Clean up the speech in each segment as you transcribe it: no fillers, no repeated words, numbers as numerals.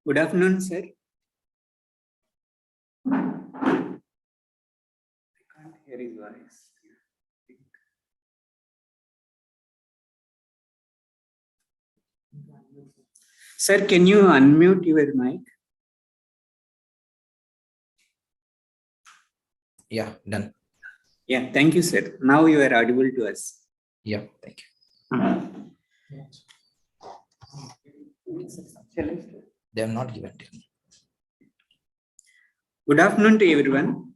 Good afternoon, sir. I can't hear his voice. Sir, can you unmute your mic? Yeah, done. Yeah, thank you, sir. Now you are audible to us. Yeah, thank you. They have not given to me. Good afternoon to everyone.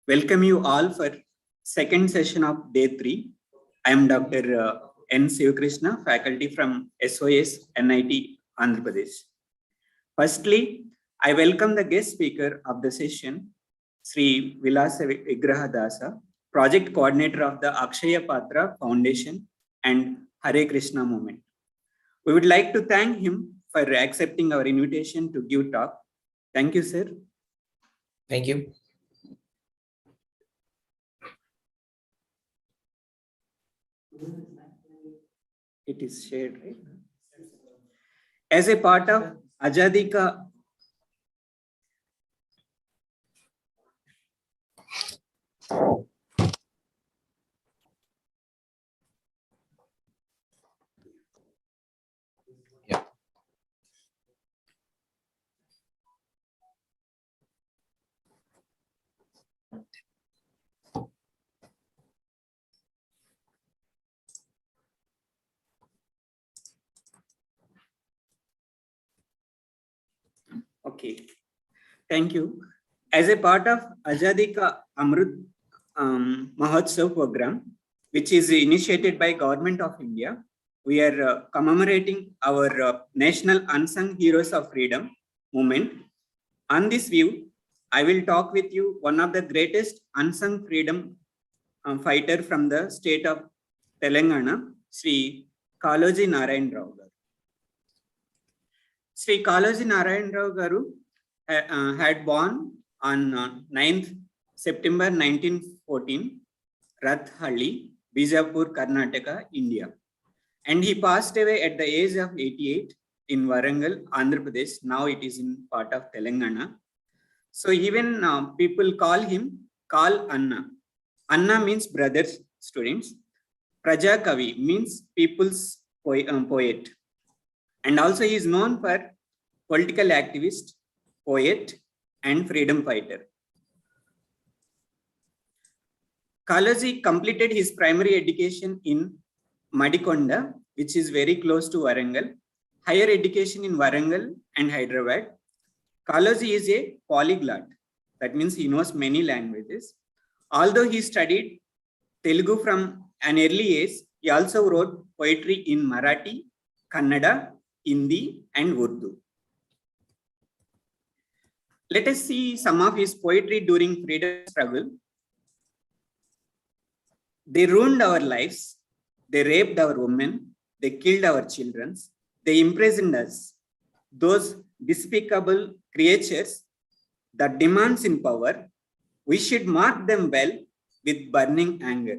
Welcome you all for second session of day 3. I am Dr. N. Sivakrishna, faculty from SOS NIT, Andhra Pradesh. Firstly, I welcome the guest speaker of the session, Sri Vilasa Vigrahadasa, project coordinator of the Akshaya Patra Foundation and Hare Krishna movement. We would like to thank him for accepting our invitation to give talk. Thank you, sir. Thank you. It is shared, right? As a part of Azadi Ka Yeah. Okay, thank you. As a part of Azadi Ka Amrit Mahotsav program, which is initiated by Government of India, we are commemorating our National Unsung Heroes of Freedom movement. On this view, I will talk with you one of the greatest unsung freedom fighter from the state of Telangana, Sri Kaloji Narayan Rao Garu. Sri Kaloji Narayan Rao Garu had born on 9th September 1914, Rathalli, Bijapur, Karnataka, India. And he passed away at the age of 88 in Warangal, Andhra Pradesh. Now it is in part of Telangana. So even people call him Kal Anna. Anna means brothers, students. Praja Kavi means people's poet. And also he is known for political activist, poet, and freedom fighter. Kalaji completed his primary education in Madikonda, which is very close to Warangal, higher education in Warangal and Hyderabad. Kalaji is a polyglot. That means he knows many languages. Although he studied Telugu from an early age, he also wrote poetry in Marathi, Kannada, Hindi, and Urdu. Let us see some of his poetry during freedom struggle. They ruined our lives. They raped our women. They killed our children. They imprisoned us. Those despicable creatures that demands in power, we should mark them well with burning anger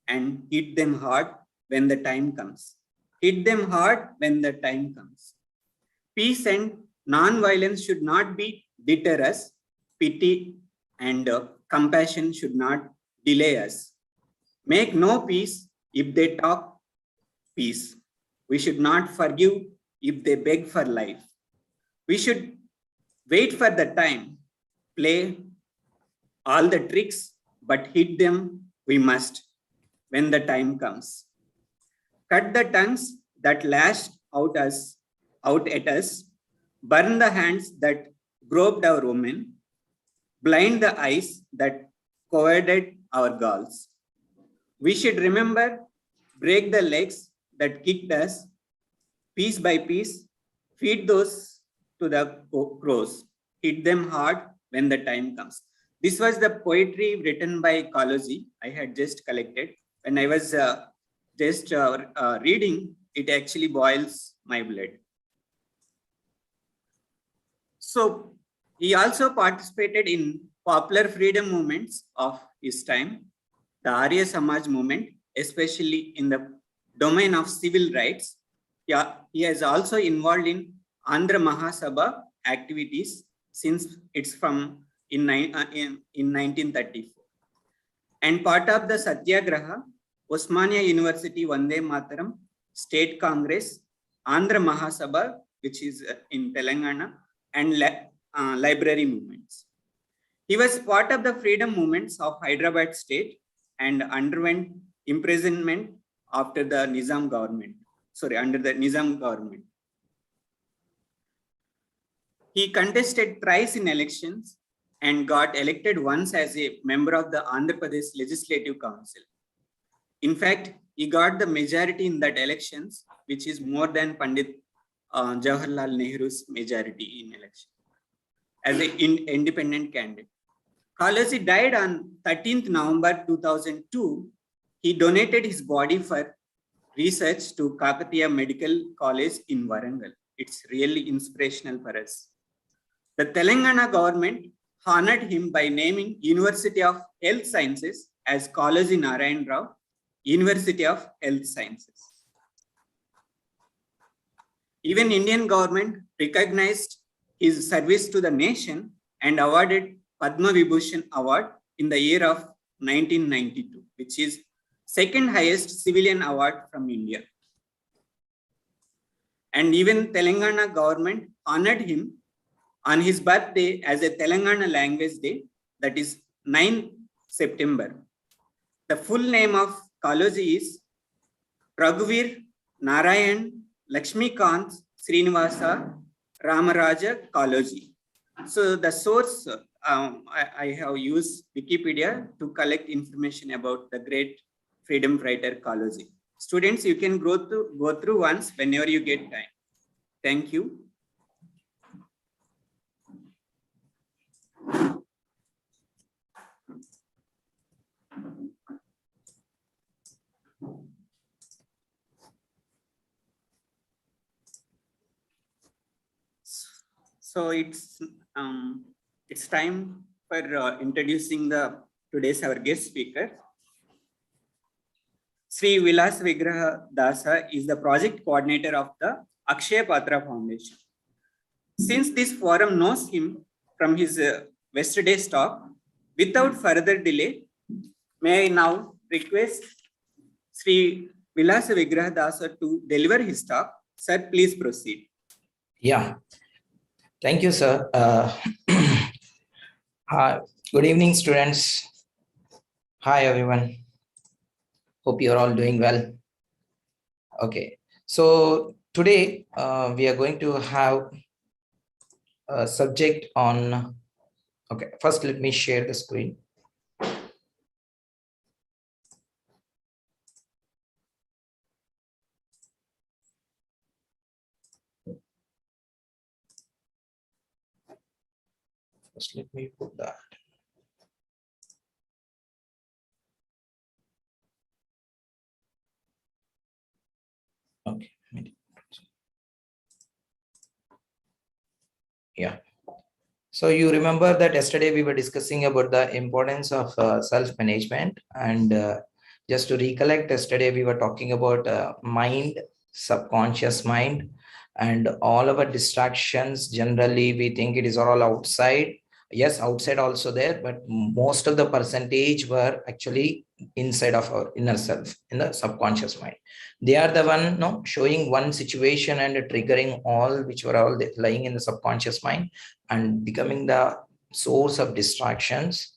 and hit them hard when the time comes. Hit them hard when the time comes. Peace and non-violence should not be deter us. Pity and compassion should not delay us. Make no peace if they talk peace. We should not forgive if they beg for life. We should wait for the time, play all the tricks, but hit them we must when the time comes. Cut the tongues that lashed out at us, burn the hands that groped our women, blind the eyes that covered our girls. We should remember, break the legs that kicked us, piece by piece, feed those to the crows, hit them hard when the time comes. This was the poetry written by Kaloji. I had just collected. When I was just reading, it actually boils my blood. So he also participated in popular freedom movements of his time, the Arya Samaj movement, especially in the domain of civil rights. Yeah, he is also involved in Andhra Mahasabha activities since it's from in 1934. And part of the Satyagraha, Osmania University Vande Mataram, State Congress, Andhra Mahasabha, which is in Telangana, and library movements. He was part of the freedom movements of Hyderabad state and underwent imprisonment after the Nizam government. Under the Nizam government. He contested thrice in elections and got elected once as a member of the Andhra Pradesh Legislative Council. In fact, he got the majority in that elections, which is more than Pandit Jawaharlal Nehru's majority in election as an independent candidate. Kalazi died on 13th November 2002. He donated his body for research to Kakatiya Medical College in Warangal. It's really inspirational for us. The Telangana government honored him by naming University of Health Sciences as Kalazi Narayan Rao, University of Health Sciences. Even Indian government recognized his service to the nation and awarded Padma Vibhushan Award in the year of 1992, which is second highest civilian award from India. And even Telangana government honored him on his birthday as a Telangana Language Day, that is 9 September. The full name of Kalazi is Raghuvir Narayan Lakshmikant Srinivasa Ramaraja Kalazi. So the source, I have used Wikipedia to collect information about the great freedom fighter Kalazi. Students, you can go through once whenever you get time. Thank you. So it's time for introducing today's our guest speaker. Sri Vilas Vigraha Dasa is the project coordinator of the Akshaya Patra Foundation. Since this forum knows him from his yesterday's talk, without further delay, may I now request Sri Vilas Vigraha Dasa to deliver his talk. Sir, please proceed. Yeah. Thank you, sir. Hi. Good evening, students. Hi, everyone. Hope you're all doing well. Okay. So today we are going to have a subject on. Okay. First, let me share the screen. First, let me put that. Okay. Yeah. So you remember that yesterday we were discussing about the importance of self-management, and just to recollect, yesterday we were talking about mind, subconscious mind, and all our distractions. Generally, we think it is all outside. Yes, outside also there, but most of the percentage were actually inside of our inner self, in the subconscious mind. They are the one showing one situation and triggering all which were all lying in the subconscious mind and becoming the source of distractions.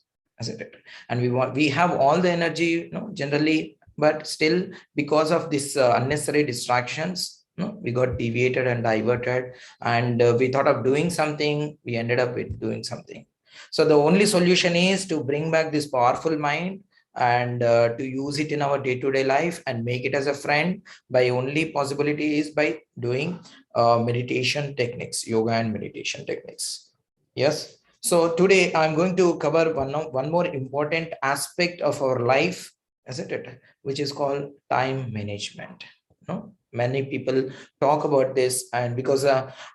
And we have all the energy generally, but still because of this unnecessary distractions, we got deviated and diverted, and we thought of doing something, we ended up with doing something. So the only solution is to bring back this powerful mind and to use it in our day-to-day life and make it as a friend. By only possibility is by doing meditation techniques, yoga and meditation techniques. Yes. So today I'm going to cover one more important aspect of our life, isn't it? Which is called time management. Many people talk about this, and because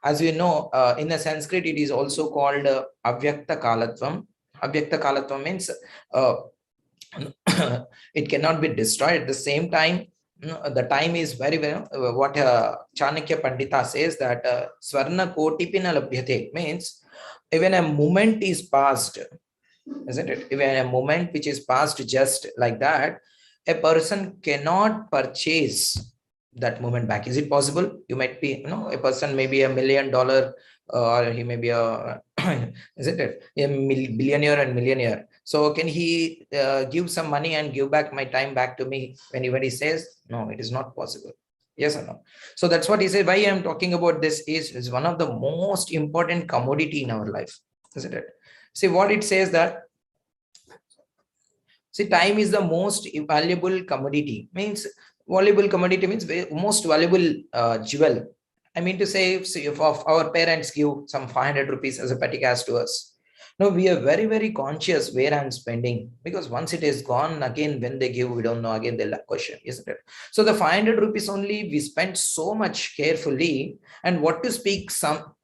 as you know, in the Sanskrit it is also called avyakta kalatvam. Avyakta kalatvam means it cannot be destroyed. At the same time, the time is very what Chanakya Pandita says that Swarna Kotipina Labhyate means even a moment is passed, isn't it? Even a moment which is passed just like that, a person cannot purchase that moment back. Is it possible? You might be, a person may be $1 million, or he may be a, isn't it? A billionaire and millionaire. So can he give some money and give back my time back to me? When anybody says, no, it is not possible. Yes or no? So that's what he said. Why I am talking about this is one of the most important commodity in our life, isn't it? See what it says that, see, time is the most valuable commodity. Means most valuable jewel. I mean to say, if of our parents give some 500 rupees as a petty cash to us, now we are very conscious where I'm spending, because once it is gone, again when they give, we don't know, again they'll question, isn't it? So the 500 rupees only we spent so much carefully, and what to speak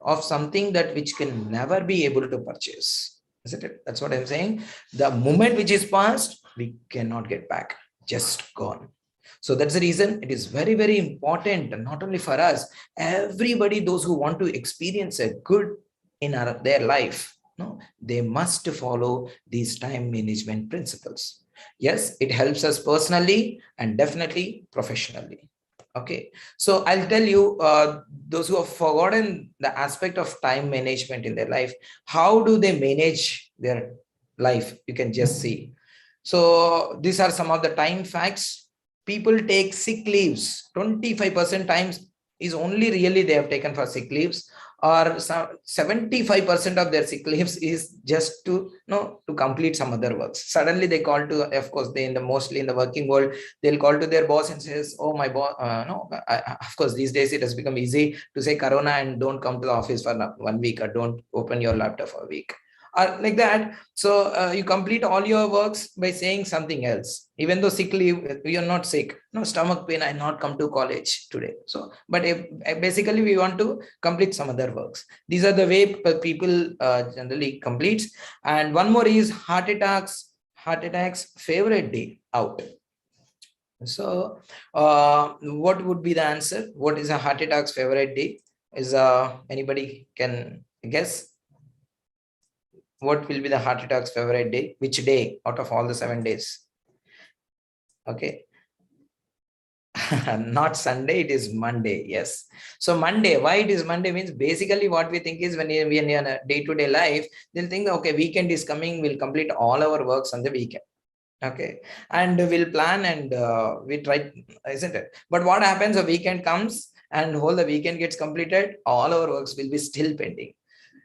of something that which can never be able to purchase, isn't it? That's what I'm saying. The moment which is past, we cannot get back, just gone. So that's the reason it is very important, not only for us, everybody, those who want to experience a good in their life, they must follow these time management principles. Yes, it helps us personally and definitely professionally. Okay, so I'll tell you, those who have forgotten the aspect of time management in their life, how do they manage their life? You can just see. So these are some of the time facts. People take sick leaves. 25% times is only really they have taken for sick leaves, or 75% of their sick leaves is just to to complete some other works. Suddenly they call to, of course, they mostly in the working world, they'll call to their boss and says, oh, my boss, of course these days it has become easy to say corona and don't come to the office for 1 week, or don't open your laptop for a week, or like that. So you complete all your works by saying something else, even though sick leave, you're not sick, no stomach pain, I not come to college today. So but basically we want to complete some other works. These are the way people generally completes. And one more is heart attacks favorite day out. So what would be the answer? What is a heart attack's favorite day? Is anybody can guess? What will be the heart attack's favorite day? Which day out of all the 7 days? Okay. Not Sunday, it is Monday. Yes. So Monday, why it is Monday means basically what we think is when we are in a day-to-day life, they'll think, okay, weekend is coming, we'll complete all our works on the weekend. Okay. And we'll plan and we try, isn't it? But what happens, a weekend comes and whole the weekend gets completed, all our works will be still pending.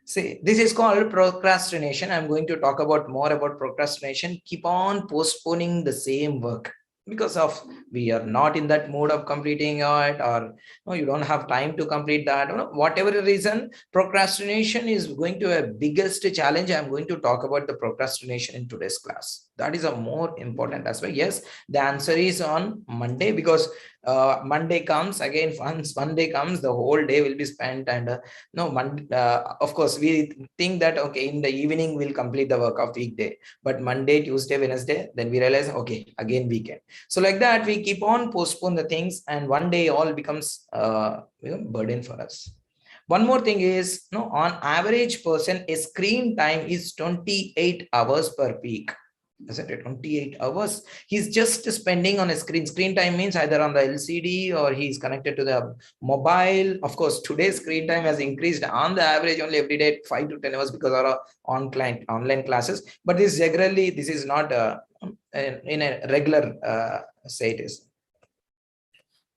See, this is called procrastination. I'm going to talk about more about procrastination. Keep on postponing the same work because of we are not in that mood of completing it, or you don't have time to complete that. Whatever the reason, procrastination is going to a biggest challenge. I'm going to talk about the procrastination in today's class. That is a more important aspect. Yes, the answer is on Monday, because Monday comes again. Once Monday comes, the whole day will be spent, and Monday, of course we think that okay, in the evening we'll complete the work of weekday, but Monday, Tuesday, Wednesday, then we realize okay, again weekend. So like that we keep on postpone the things, and one day all becomes burden for us. One more thing is, on average person, a screen time is 28 hours per week. Isn't it? 28 hours he's just spending on a screen time means either on the LCD or he's connected to the mobile. Of course today's screen time has increased on the average only every day 5 to 10 hours because of our online classes, but this is not in a regular say it is.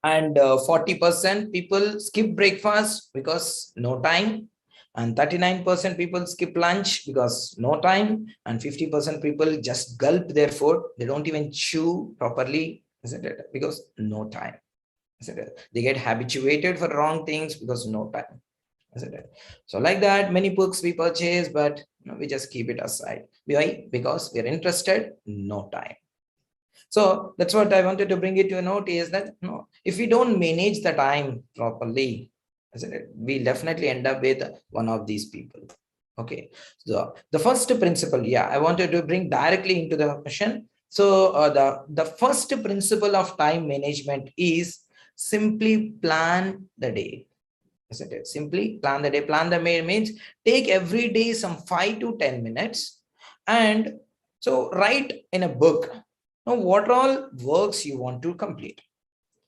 And 40% people skip breakfast because no time, and 39% people skip lunch because no time, and 50% people just gulp their food. They don't even chew properly, isn't it? Because no time, isn't it? They get habituated for wrong things because no time, isn't it? So like that, many books we purchase, but we just keep it aside. Why? Because we're interested, no time. So that's what I wanted to bring it to a note is that if we don't manage the time properly, isn't it, we definitely end up with one of these people. Okay, so the first principle, I wanted to bring directly into the question. So the first principle of time management is simply plan the day. Isn't it? Simply plan the day. Plan the day means take every day some 5 to 10 minutes and so write in a book. Now, what all works you want to complete?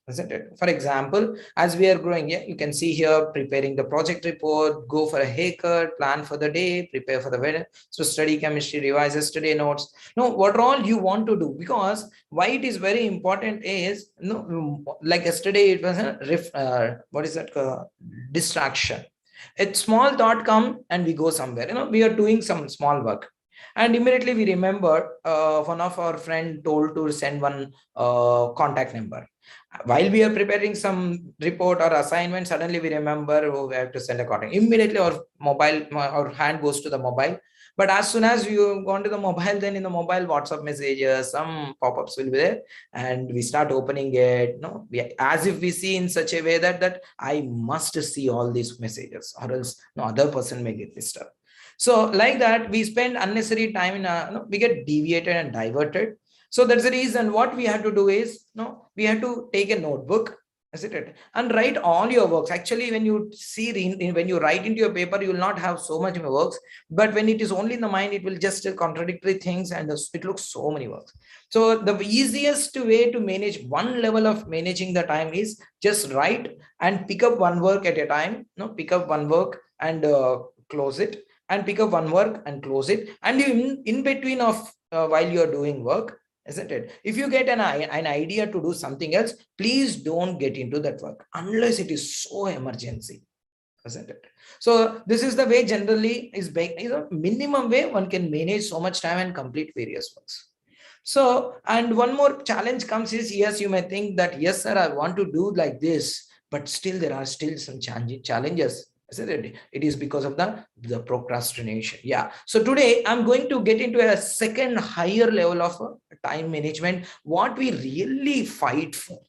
Isn't it? For example, as we are growing, yeah, you can see here preparing the project report, go for a haircut, plan for the day, prepare for the wedding, so study chemistry, revise yesterday notes. No, what all you want to do, because why it is very important is, no, like yesterday it was a what is that, distraction. A small thought come and we go somewhere, we are doing some small work and immediately we remember one of our friend told to send one contact number. While we are preparing some report or assignment, suddenly we remember, oh, we have to send a contact. Immediately our hand goes to the mobile. But as soon as you go onto the mobile, then in the mobile WhatsApp messages, some pop-ups will be there, and we start opening it. No, as if we see in such a way that I must see all these messages, or else no other person may get disturbed. So like that, we spend unnecessary time in we get deviated and diverted. So that's the reason what we have to do is, we have to take a notebook, isn't it, and write all your works. Actually, when you see, when you write into your paper, you will not have so much works, but when it is only in the mind, it will just contradictory things and it looks so many works. So the easiest way to manage one level of managing the time is just write and pick up one work at a time. Pick up one work and close it, and pick up one work and close it, and in between of while you are doing work, isn't it, if you get an idea to do something else, please don't get into that work unless it is so emergency, isn't it? So this is the way generally is minimum way one can manage so much time and complete various works. So, and one more challenge comes is, yes, you may think that, yes, sir, I want to do like this, but still there are still some challenges. Isn't it? It is because of the procrastination. Yeah. So today I'm going to get into a second higher level of time management, what we really fight for.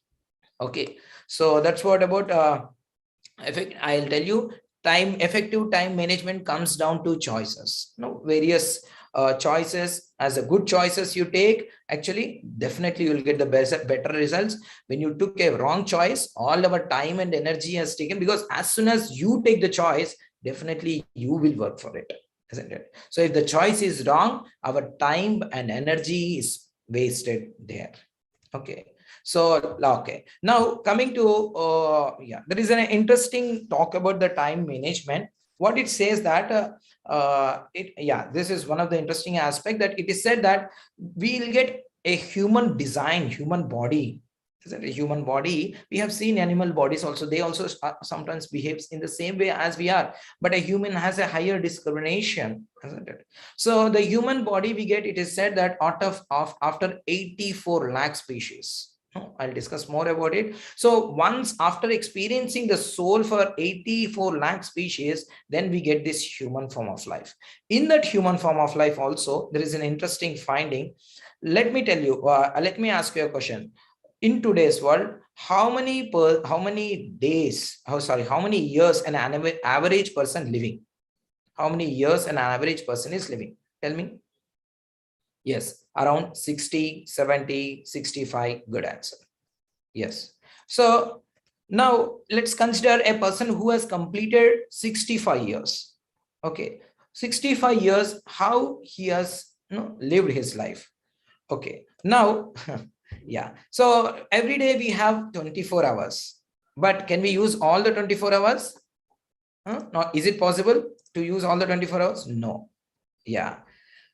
Okay. So that's what about I'll tell you, effective time management comes down to choices. Various choices. As a good choices you take, actually definitely you'll get the better results. When you took a wrong choice, all our time and energy has taken, because as soon as you take the choice, definitely you will work for it, isn't it? So if the choice is wrong, our time and energy is wasted there. Okay. So, okay. Now coming to, there is an interesting talk about the time management. What it says that, this is one of the interesting aspect, that it is said that we'll get a human design, human body. Isn't it? A human body. We have seen animal bodies also. They also sometimes behaves in the same way as we are, but a human has a higher discrimination, isn't it? So the human body we get, it is said that after 84 lakh species. I'll discuss more about it. So once after experiencing the soul for 84 lakh species, then we get this human form of life. In that human form of life also, there is an interesting finding. Let me tell you, let me ask you a question. In today's world, how many years an average person living? How many years an average person is living? Tell me. Yes, around 60, 70, 65. Good answer. Yes. So now let's consider a person who has completed 65 years. Okay. 65 years, how he has lived his life. Okay. Now, yeah. So every day we have 24 hours, but can we use all the 24 hours? No. Is it possible to use all the 24 hours? No. Yeah.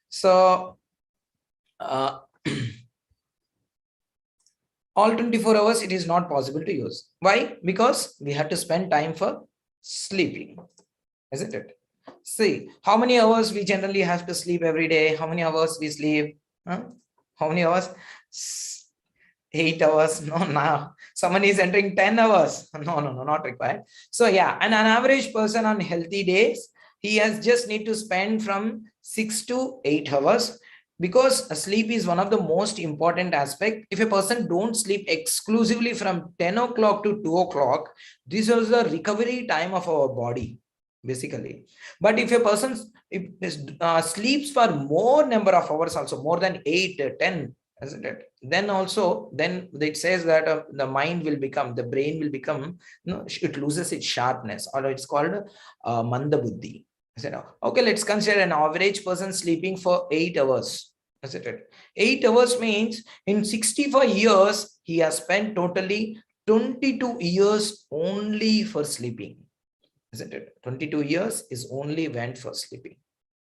So, all 24 hours, it is not possible to use. Why? Because we have to spend time for sleeping, isn't it? See, how many hours we generally have to sleep every day? How many hours we sleep? How many hours? 8 hours. No, now someone is entering 10 hours. No, not required. So yeah, and an average person on healthy days, he has just need to spend from 6 to 8 hours. Because sleep is one of the most important aspect. If a person don't sleep exclusively from 10 o'clock to 2 o'clock, this is the recovery time of our body, basically. But if a person sleeps for more number of hours, also more than 8, 10, isn't it? Then also, then it says that the brain will become, it loses its sharpness, or it's called manda buddhi. Okay, let's consider an average person sleeping for 8 hours. Isn't it? 8 hours means in 65 years, he has spent totally 22 years only for sleeping. Isn't it? 22 years is only went for sleeping.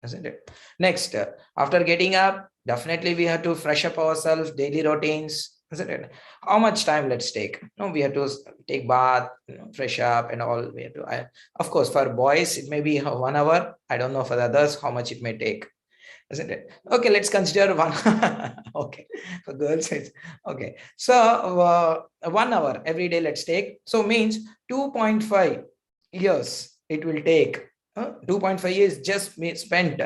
Isn't it? Next, after getting up, definitely we have to fresh up ourselves, daily routines. Isn't it? How much time let's take? No, we have to take bath, fresh up and all. We have to. Of course, for boys it may be 1 hour. I don't know for the others how much it may take. Isn't it? Okay, let's consider one. Okay, for girls it's okay. So 1 hour every day let's take. So means 2.5 years it will take. 2.5 years just spent.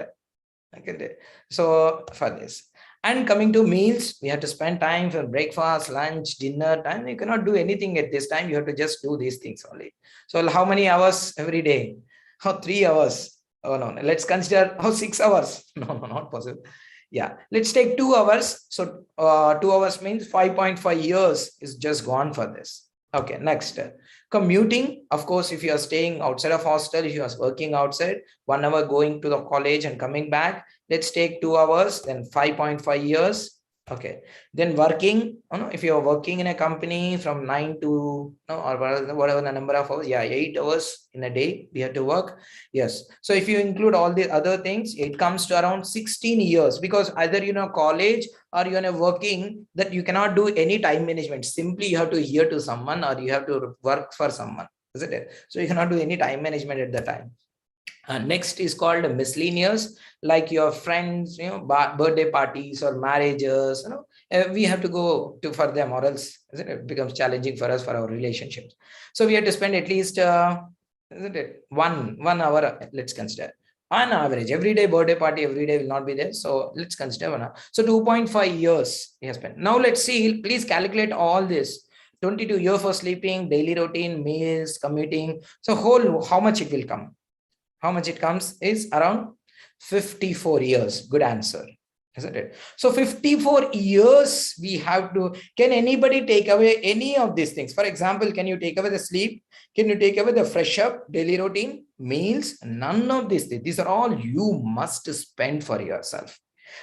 Okay, so for this. And coming to meals, we have to spend time for breakfast, lunch, dinner time. You cannot do anything at this time. You have to just do these things only. So how many hours every day? How 3 hours? Oh no, let's consider 6 hours. No, not possible. Yeah, let's take 2 hours. So 2 hours means 5.5 years is just gone for this. Okay, next. Commuting, of course, if you are staying outside of hostel, if you are working outside, 1 hour going to the college and coming back, let's take 2 hours, then 5.5 years. Okay, then working, if you are working in a company from 9 to or whatever the number of hours, 8 hours in a day we have to work. Yes, so if you include all the other things, it comes to around 16 years, because either college or you're in a working, that you cannot do any time management. Simply you have to hear to someone or you have to work for someone, isn't it? So you cannot do any time management at the time. Next is called miscellaneous, like your friends, birthday parties or marriages, we have to go to for them, or else it becomes challenging for us for our relationships. So we have to spend at least isn't it one hour, let's consider on average. Every day birthday party every day will not be there, so let's consider 1 hour. So 2.5 years he has spent. Now let's see, please calculate all this. 22 years for sleeping, daily routine, meals, commuting. So whole, how much it will come? How much it comes is around 54 years. Good answer, isn't it? So 54 years we have to. Can anybody take away any of these things? For example, can you take away the sleep? Can you take away the fresh up, daily routine, meals? None of these things. These are all you must spend for yourself.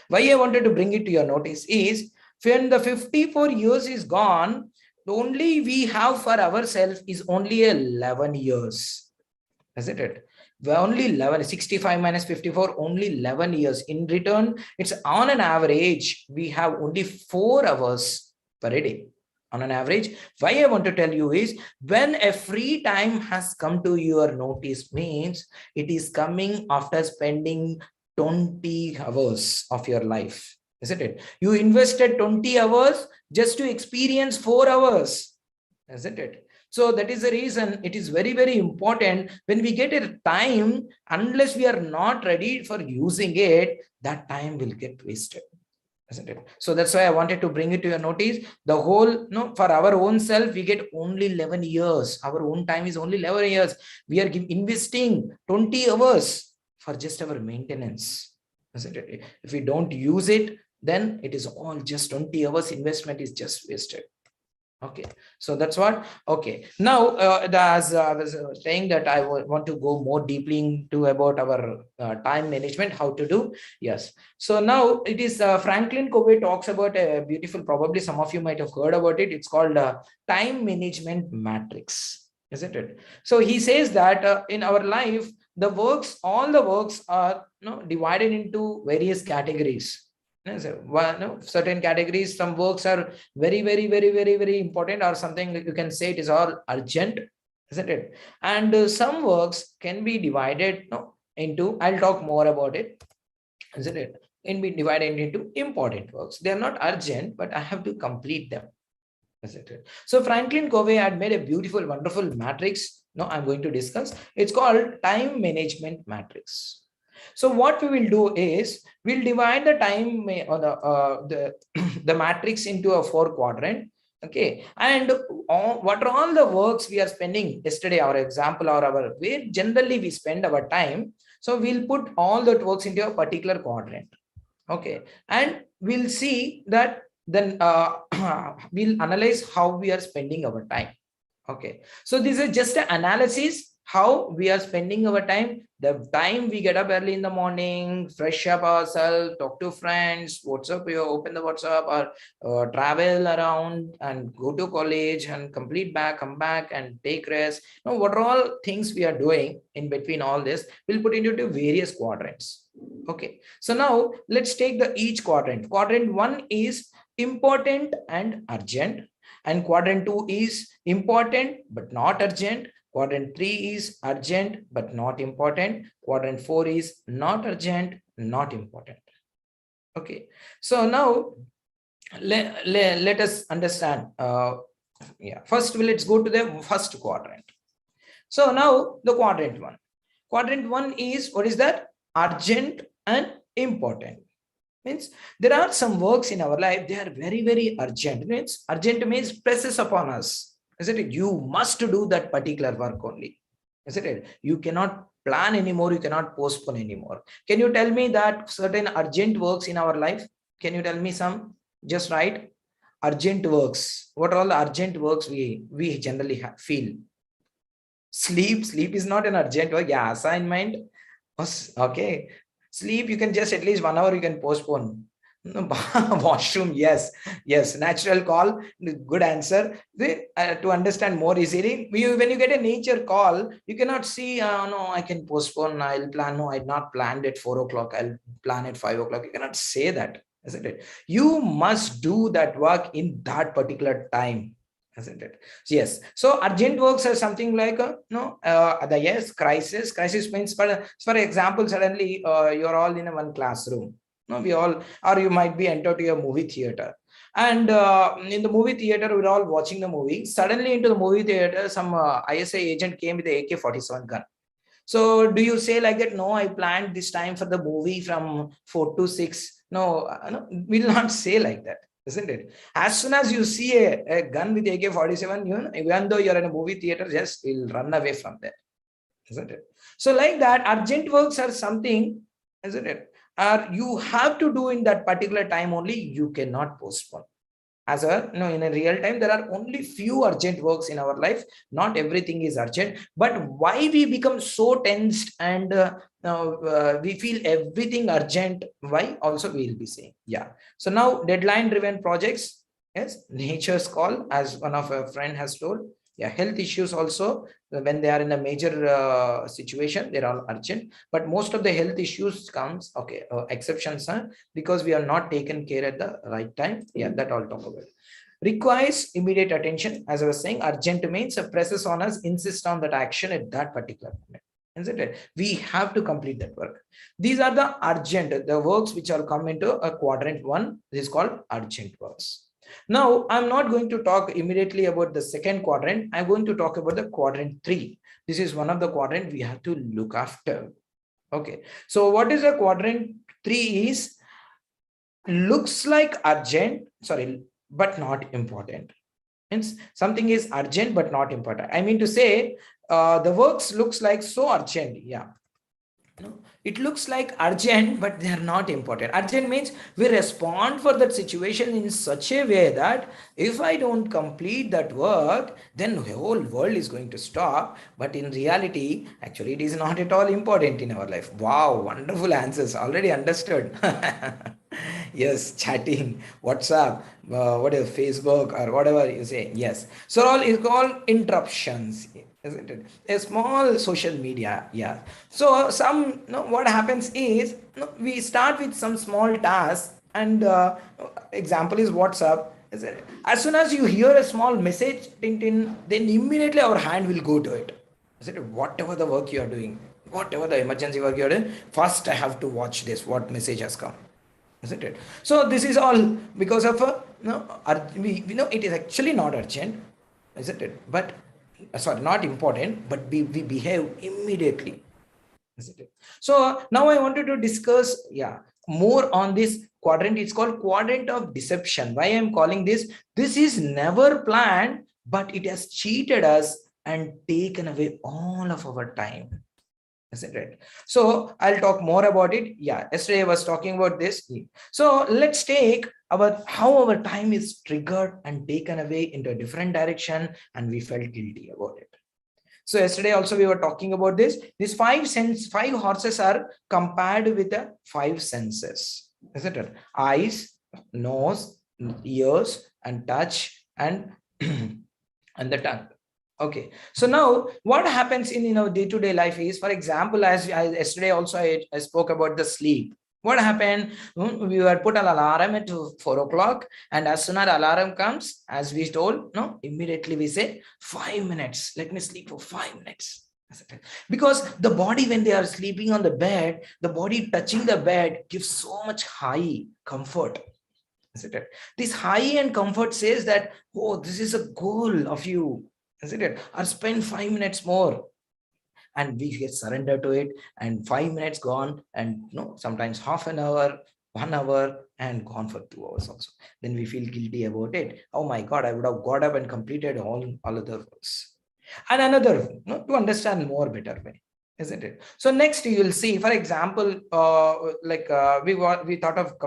Why I wanted to bring it to your notice is, when the 54 years is gone, only we have for ourselves is only 11 years, isn't it? We're only 11, 65 minus 54, only 11 years. In return, it's on an average, we have only 4 hours per day. On an average, why I want to tell you is, when a free time has come to your notice, means it is coming after spending 20 hours of your life, isn't it? You invested 20 hours just to experience 4 hours, isn't it? So that is the reason it is very, very important. When we get a time, unless we are not ready for using it, that time will get wasted, isn't it? So that's why I wanted to bring it to your notice. The whole, for our own self, we get only 11 years. Our own time is only 11 years. We are investing 20 hours for just our maintenance, isn't it? If we don't use it, then it is all just 20 hours investment is just wasted. Okay, so that's what. Okay, now as I was saying that I want to go more deeply into about our time management, how to do. Yes, so now it is Franklin Covey talks about a beautiful, probably some of you might have heard about it. It's called time management matrix, isn't it? So he says that in our life, the works, all the works are divided into various categories. Certain categories, some works are very, very, very, very, very important, or something you can say it is all urgent, isn't it? And some works can be divided into, I'll talk more about it, isn't it? Can be divided into important works. They are not urgent, but I have to complete them, isn't it? So Franklin Covey had made a beautiful, wonderful matrix. Now I'm going to discuss. It's called time management matrix. So what we will do is, we'll divide the time or the matrix into a 4 quadrant. Okay, and what are all the works we are spending yesterday, our example, or our where generally we spend our time. So we'll put all that works into a particular quadrant. Okay, and we'll see that then we'll analyze how we are spending our time. Okay, so this is just an analysis how we are spending our time. The time we get up early in the morning, fresh up ourselves, talk to friends, WhatsApp, you open the WhatsApp, or travel around and go to college and complete back, come back and take rest. Now, what are all things we are doing in between all this, we'll put into various quadrants. Okay, so now let's take the each quadrant. Quadrant 1 is important and urgent, and quadrant 2 is important but not urgent. Quadrant 3 is urgent but not important. Quadrant 4 is not urgent, not important. Okay, so now let us understand. First let's go to the first quadrant. So now the quadrant 1. Quadrant 1 is, what is that? Urgent and important. Means there are some works in our life, they are very, very urgent. Means urgent means presses upon us. Isn't it? You must do that particular work only. Isn't it? You cannot plan anymore, you cannot postpone anymore. Can you tell me that certain urgent works in our life? Can you tell me some? Just write urgent works. What are all the urgent works we generally feel? Sleep is not an urgent work. Yeah, assignment. Okay, sleep, you can just at least 1 hour you can postpone. Washroom, yes, natural call, good answer. To understand more easily, when you get a nature call, you cannot see, no, I can postpone, I'll plan, no, I'd not planned at 4 o'clock, I'll plan at 5 o'clock. You cannot say that, isn't it? You must do that work in that particular time, isn't it? Yes, so urgent works are something like crisis means, for example, suddenly you're all in one classroom. No, we all, or you might be entered to a movie theater, and in the movie theater we're all watching the movie. Suddenly into the movie theater some ISA agent came with the AK-47 gun. So do you say like that, no, I planned this time for the movie from 4 to 6? No, we'll not say like that, isn't it? As soon as you see a gun with AK-47, even though you're in a movie theater, just will run away from there, isn't it? So like that, urgent works are something, isn't it? You have to do in that particular time only, you cannot postpone. As in a real time, there are only few urgent works in our life. Not everything is urgent, but why we become so tensed and we feel everything urgent? Why? Also we will be saying. Yeah. So now deadline driven projects, yes, nature's call, as one of our friend has told. Yeah, health issues also, when they are in a major situation, they're all urgent. But most of the health issues comes, okay, exceptions are because we are not taken care at the right time. Yeah, that I'll talk about. Requires immediate attention. As I was saying, urgent means presses on us, insist on that action at that particular moment. Isn't it? We have to complete that work. These are the urgent, the works which are come into a quadrant 1. This is called urgent works. Now, I'm not going to talk immediately about the second quadrant. I'm going to talk about the quadrant 3. This is one of the quadrant we have to look after. Okay. So what is a quadrant 3 is? Looks like urgent, sorry, but not important. Means something is urgent but not important. I mean to say, the works looks like so urgent. Yeah. No, it looks like urgent, but they are not important. Urgent means we respond for that situation in such a way that if I don't complete that work, then the whole world is going to stop. But in reality, actually, it is not at all important in our life. Wow, wonderful answers. Already understood. Yes, chatting, WhatsApp, whatever, Facebook or whatever you say. Yes. So all is called interruptions, isn't it? A small social media. Yeah. So what happens is, we start with some small tasks, and example is WhatsApp. As soon as you hear a small message, then immediately our hand will go to it. Whatever the work you are doing, whatever the emergency work you are doing, first I have to watch this, what message has come. Isn't it? So this is all because of we know it is actually not urgent, isn't it? But sorry, not important, but we behave immediately, isn't it? So now I wanted to discuss more on this quadrant. It's called quadrant of deception. Why I'm calling this? This is never planned, but it has cheated us and taken away all of our time. Isn't it? So I'll talk more about it. Yeah, yesterday I was talking about this. So let's take how our time is triggered and taken away into a different direction, and we felt guilty about it. So yesterday also we were talking about this. These five horses are compared with the five senses, isn't it? Eyes, nose, ears, and touch, and and the tongue. Okay, so now what happens in day-to-day life is, for example, as yesterday also I spoke about the sleep. What happened? We were put an alarm at 4 o'clock, and as soon as alarm comes, as we told, no, immediately we say 5 minutes. Let me sleep for 5 minutes. Because the body, when they are sleeping on the bed, the body touching the bed gives so much high comfort. Isn't it? This high and comfort says that, oh, this is a goal of you, isn't it? Or spend 5 minutes more, and we get surrendered to it, and 5 minutes gone, and sometimes half an hour, 1 hour, and gone for 2 hours also. Then we feel guilty about it. Oh my God, I would have got up and completed all other works. And another, to understand more better way, isn't it? So next you will see, for example, we thought of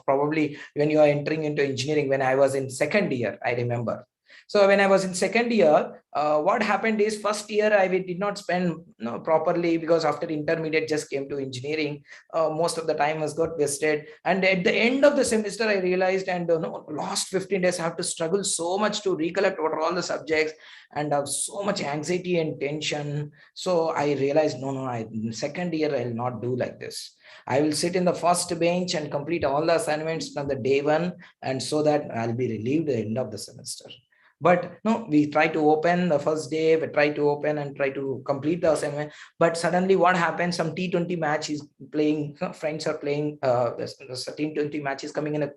probably when you are entering into engineering. When I was in second year, I remember. So when I was in second year, what happened is, first year I did not spend properly, because after intermediate just came to engineering, most of the time was got wasted. And at the end of the semester, I realized, and last 15 days I have to struggle so much to recollect what are all the subjects, and have so much anxiety and tension. So I realized, in second year I will not do like this. I will sit in the first bench and complete all the assignments from the day one, and so that I'll be relieved at the end of the semester. But no, we try to open the first day, we try to open and try to complete the assignment. But suddenly what happens, some T20 match is playing, friends are playing, the T20 match is coming in a,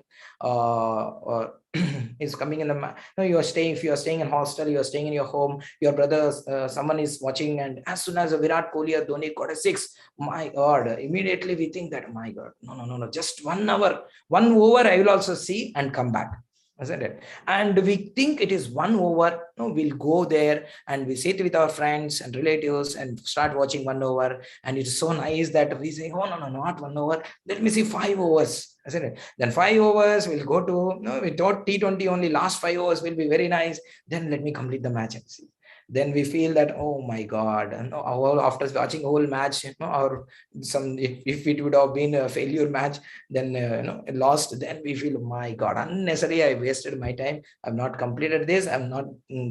is coming in the, you are staying, if you are staying in hostel, you are staying in your home, your brothers, someone is watching, and as soon as a Virat Kohli or Dhoni got a 6, my God, immediately we think that, my God, no, just 1 hour, 1 over, I will also see and come back. Isn't it? And we think it is 1 over. We'll go there and we sit with our friends and relatives and start watching 1 over. And it's so nice that we say, oh, no, not 1 over. Let me see 5 overs. Isn't it? Then 5 overs, we'll go to, we thought T20 only, last 5 overs will be very nice. Then let me complete the match and see. Then we feel that, oh my God, after watching whole match, or if it would have been a failure match, then lost, then we feel, oh my God, unnecessary, I wasted my time, I've not completed this, I've not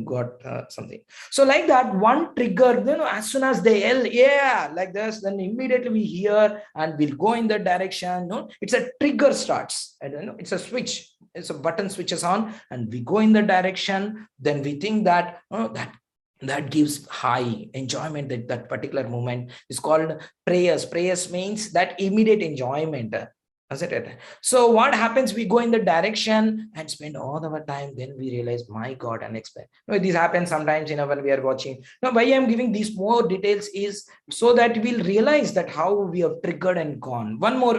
got something. So like that, one trigger, as soon as they yell, yeah, like this, then immediately we hear and we'll go in that direction. It's a trigger starts, it's a switch, it's a button switches on, and we go in the direction. Then we think that that gives high enjoyment. That particular moment is called prayers means that immediate enjoyment, isn't it? So what happens, we go in the direction and spend all our time, then we realize, my God, unexpected. This happens sometimes when we are watching. Now why I'm giving these more details is so that we'll realize that how we have triggered and gone. One more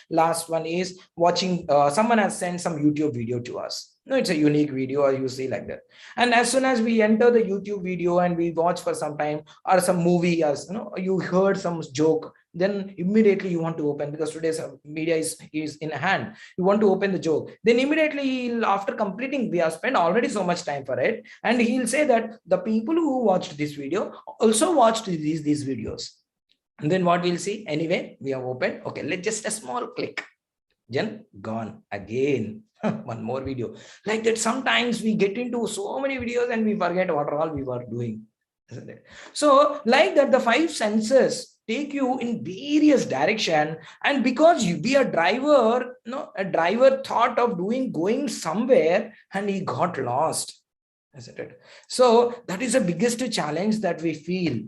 last one is watching, someone has sent some YouTube video to us. It's a unique video, or you see like that. And as soon as we enter the YouTube video and we watch for some time, or some movie, as you heard some joke, then immediately you want to open, because today's media is in hand. You want to open the joke. Then immediately after completing, we have spent already so much time for it. And he'll say that the people who watched this video also watched these videos. And then what we'll see, anyway, we have opened. Okay, let's just a small click. Then gone again. One more video. Like that, sometimes we get into so many videos and we forget what all we were doing. Isn't it? So like that, the 5 senses take you in various direction, and because you be a driver, a driver thought of going somewhere and he got lost. Isn't it? So that is the biggest challenge that we feel.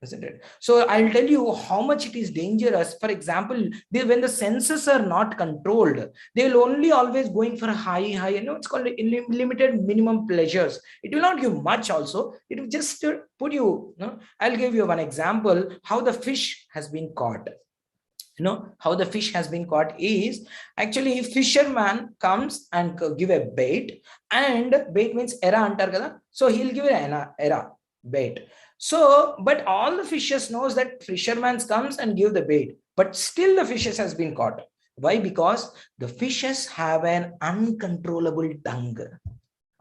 Isn't it? So I'll tell you how much it is dangerous. For example, when the senses are not controlled, they will only always going for a high, it's called limited minimum pleasures. It will not give much also. It will just put you, I'll give you one example, how the fish has been caught. How the fish has been caught is, actually fisherman comes and give a bait, and bait means era antar kada. So he'll give an era bait. So, but all the fishes knows that fisherman comes and give the bait, but still the fishes has been caught. Why? Because the fishes have an uncontrollable tongue.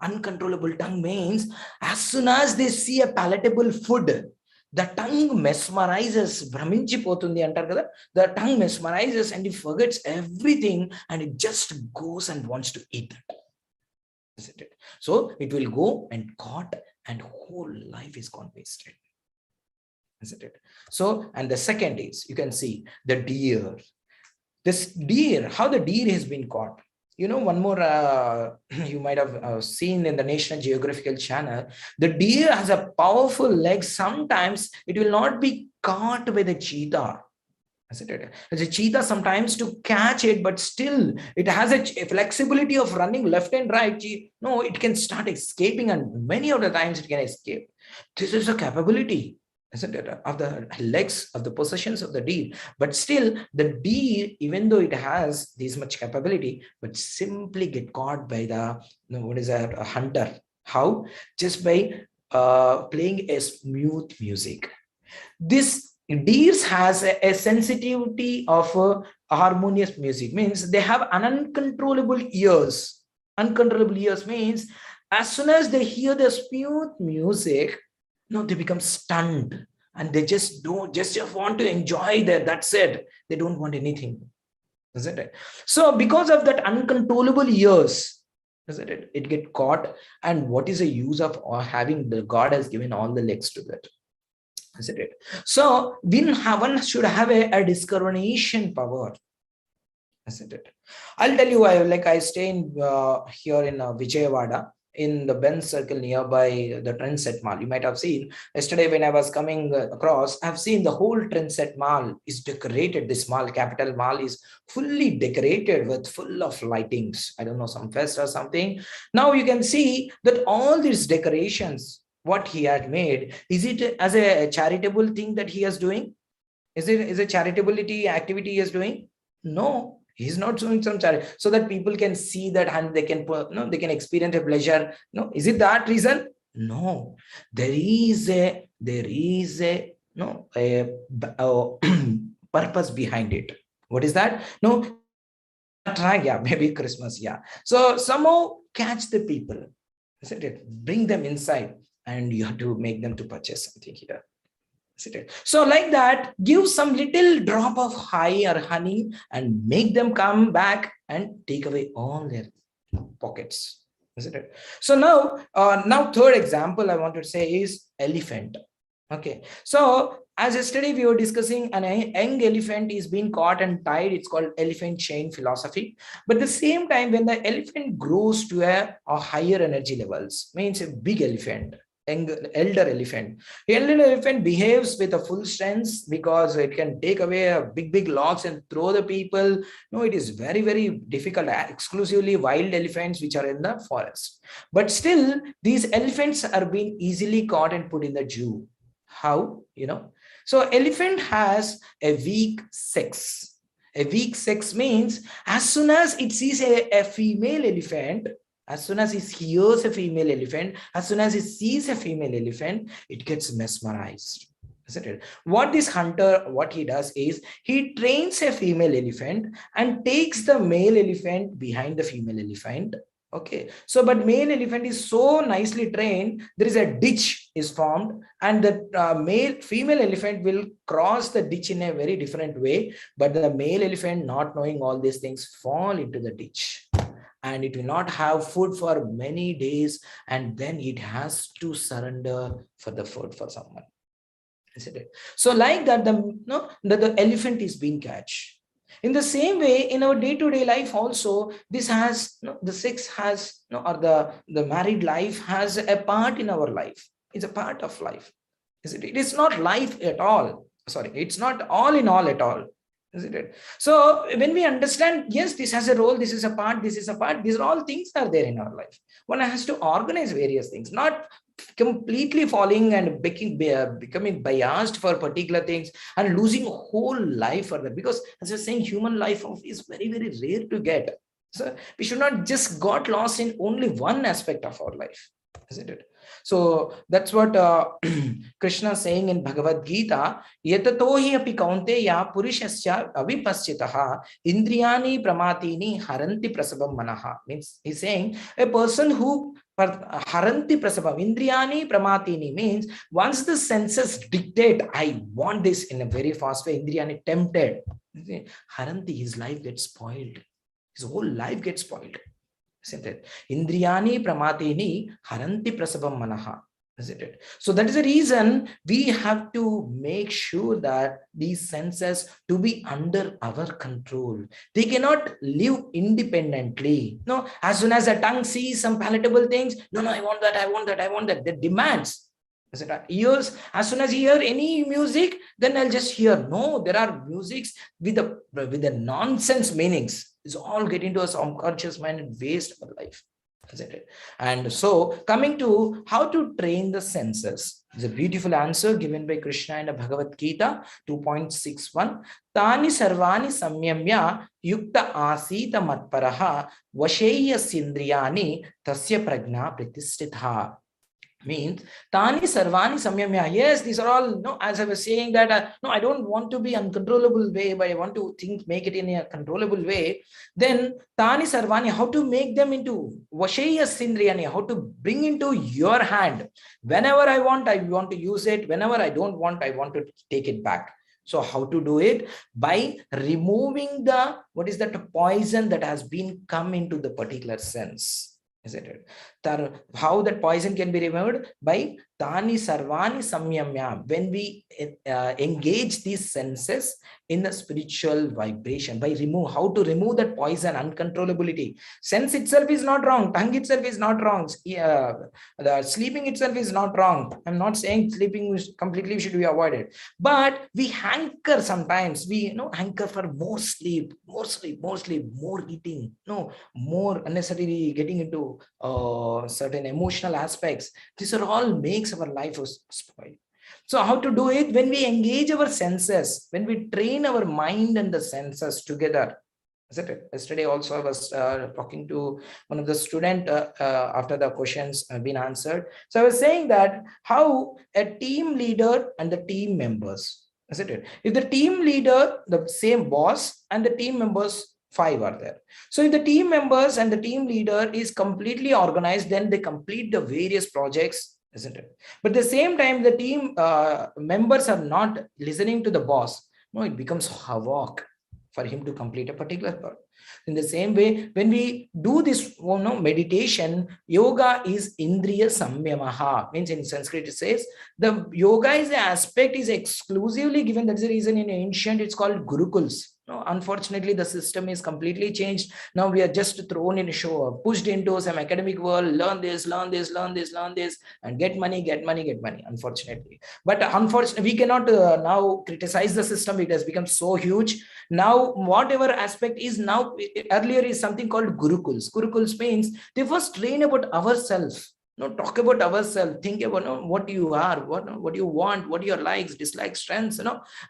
Uncontrollable tongue means as soon as they see a palatable food, the tongue mesmerizes. Brahminchipotundi antaru kada. The tongue mesmerizes and it forgets everything and it just goes and wants to eat that. Isn't it? So it will go and caught and whole life is gone wasted. Isn't it? So, and the second is, you can see the deer. This deer, how the deer has been caught. You know, one more you might have seen in the National Geographical Channel, the deer has a powerful leg. Sometimes it will not be caught by the cheetah. Isn't it? As a cheetah sometimes to catch it, but still it has a flexibility of running left and right. No, it can start escaping and many of the times it can escape. This is a capability, isn't it, of the legs of the possessions of the deer. But still the deer, even though it has this much capability, but simply get caught by the, what is that, a hunter. How? Just by playing a smooth music. This deers has a sensitivity of harmonious music, means they have uncontrollable ears. Uncontrollable ears means as soon as they hear the smooth music, they become stunned and they just want to enjoy that. That's it. They don't want anything. Isn't it? So because of that uncontrollable ears, isn't it? It get caught. And what is the use of having the God has given all the legs to that? Isn't it? So one should have a discrimination power. Isn't it? I'll tell you why. Like I stay in here in Vijayawada, in the Benz Circle nearby the Trendset Mall. You might have seen yesterday when I was coming across, I've seen the whole Trendset Mall is decorated. This mall, Capital Mall, is fully decorated with full of lightings. I don't know, some fest or something. Now you can see that all these decorations, what he had made, is it as a charitable thing that he is doing? Is a charitability activity he is doing? No, he's not doing some charity so that people can see that and they can they can experience a pleasure. No, is it that reason? No, there is a purpose behind it. What is that? No, yeah, maybe Christmas, yeah. So somehow catch the people, isn't it? Bring them inside and you have to make them to purchase something here. So like that, give some little drop of honey or honey and make them come back and take away all their pockets. Isn't it? So now third example I want to say is elephant. Okay. So as yesterday we were discussing, an young elephant is being caught and tied. It's called elephant chain philosophy. But at the same time, when the elephant grows to a higher energy levels, means a big elephant, elder elephant behaves with a full strength because it can take away a big logs and throw the people. No, it is very, very difficult. Exclusively wild elephants which are in the forest, but still these elephants are being easily caught and put in the zoo. How? So elephant has a weak sex. A weak sex means as soon as it sees a female elephant, as soon as he hears a female elephant, as soon as he sees a female elephant, it gets mesmerized. Isn't it? What this hunter, what he does is he trains a female elephant and takes the male elephant behind the female elephant. Okay. So, but male elephant is so nicely trained, there is a ditch is formed and the female elephant will cross the ditch in a very different way. But the male elephant, not knowing all these things, fall into the ditch. And it will not have food for many days, and then it has to surrender for the food for someone. Isn't it? So like that, the elephant is being catch. In the same way, in our day-to-day life also, this has the sex has or the married life has a part in our life. It's a part of life. Isn't it? It is not life at all. Sorry, it's not all in all at all. Isn't it? So when we understand, yes, this has a role, this is a part, these are all things are there in our life. One has to organize various things, not completely falling and becoming biased for particular things and losing whole life for that. Because as you're saying, human life is very, very rare to get. So we should not just got lost in only one aspect of our life. Isn't it? So that's what Krishna is saying in Bhagavad Gita. Yatatohi api kaunteya purushasya avipaschitaha indriyani pramatini haranti prasabam manaha. Means he's saying a person who haranti prasabam indriyani pramatini means once the senses dictate, I want this in a very fast way, indriyani tempted, haranti, his life gets spoiled. His whole life gets spoiled. Isn't it? Indriyani pramatini haranti prasabam manaha. Isn't it? So that is the reason we have to make sure that these senses to be under our control. They cannot live independently. No, as soon as the tongue sees some palatable things, no, I want that, I want that, I want that. The demands. Is it? Ears, as soon as you hear any music, then I'll just hear. No, there are musics with the nonsense meanings. It's all get into a subconscious mind and waste our life, isn't it? And so coming to how to train the senses, is a beautiful answer given by Krishna in the Bhagavad Gita 2.61. Tani sarvani samyamya yukta asita matparaha vasheya sindriyani tasya prajna pratistitha. Means tani sarvani samyamya. Yes, these are all, no, as I was saying that no, I don't want to be uncontrollable way, but I want to make it in a controllable way. Then tani sarvani, how to make them into vasheya sindriyani, how to bring into your hand. Whenever I want to use it. Whenever I don't want, I want to take it back. So how to do it? By removing the, what is that poison that has been come into the particular sense. Isn't it? How that poison can be removed? By tani sarvani samyamya. When we engage these senses in the spiritual vibration, by how to remove that poison, uncontrollability. Sense itself is not wrong. Tongue itself is not wrong. The sleeping itself is not wrong. I'm not saying sleeping completely should be avoided, but we hanker sometimes. We hanker for more sleep, more eating, more unnecessarily getting into certain emotional aspects. These are all makes our life spoiled. So how to do it? When we engage our senses, when we train our mind and the senses together. Isn't it? Yesterday also I was talking to one of the student after the questions have been answered. So I was saying that how a team leader and the team members, isn't it? If the team leader, the same boss, and the team members 5 are there. So if the team members and the team leader is completely organized, then they complete the various projects, isn't it? But at the same time, the team members are not listening to the boss. No, it becomes havoc for him to complete a particular part. In the same way, when we do this meditation, yoga is indriya samyamaha. Means in Sanskrit it says the yoga is the aspect is exclusively given. That's the reason in ancient it's called gurukuls. No, unfortunately, the system is completely changed. Now we are just thrown in a show, pushed into some academic world, learn this, and get money. Unfortunately, but unfortunately, we cannot now criticize the system. It has become so huge. Now, whatever aspect is now, earlier is something called gurukuls. Gurukuls means they first train about ourselves. Talk about ourselves, think about what you are, what you want, what your likes, dislikes, strengths,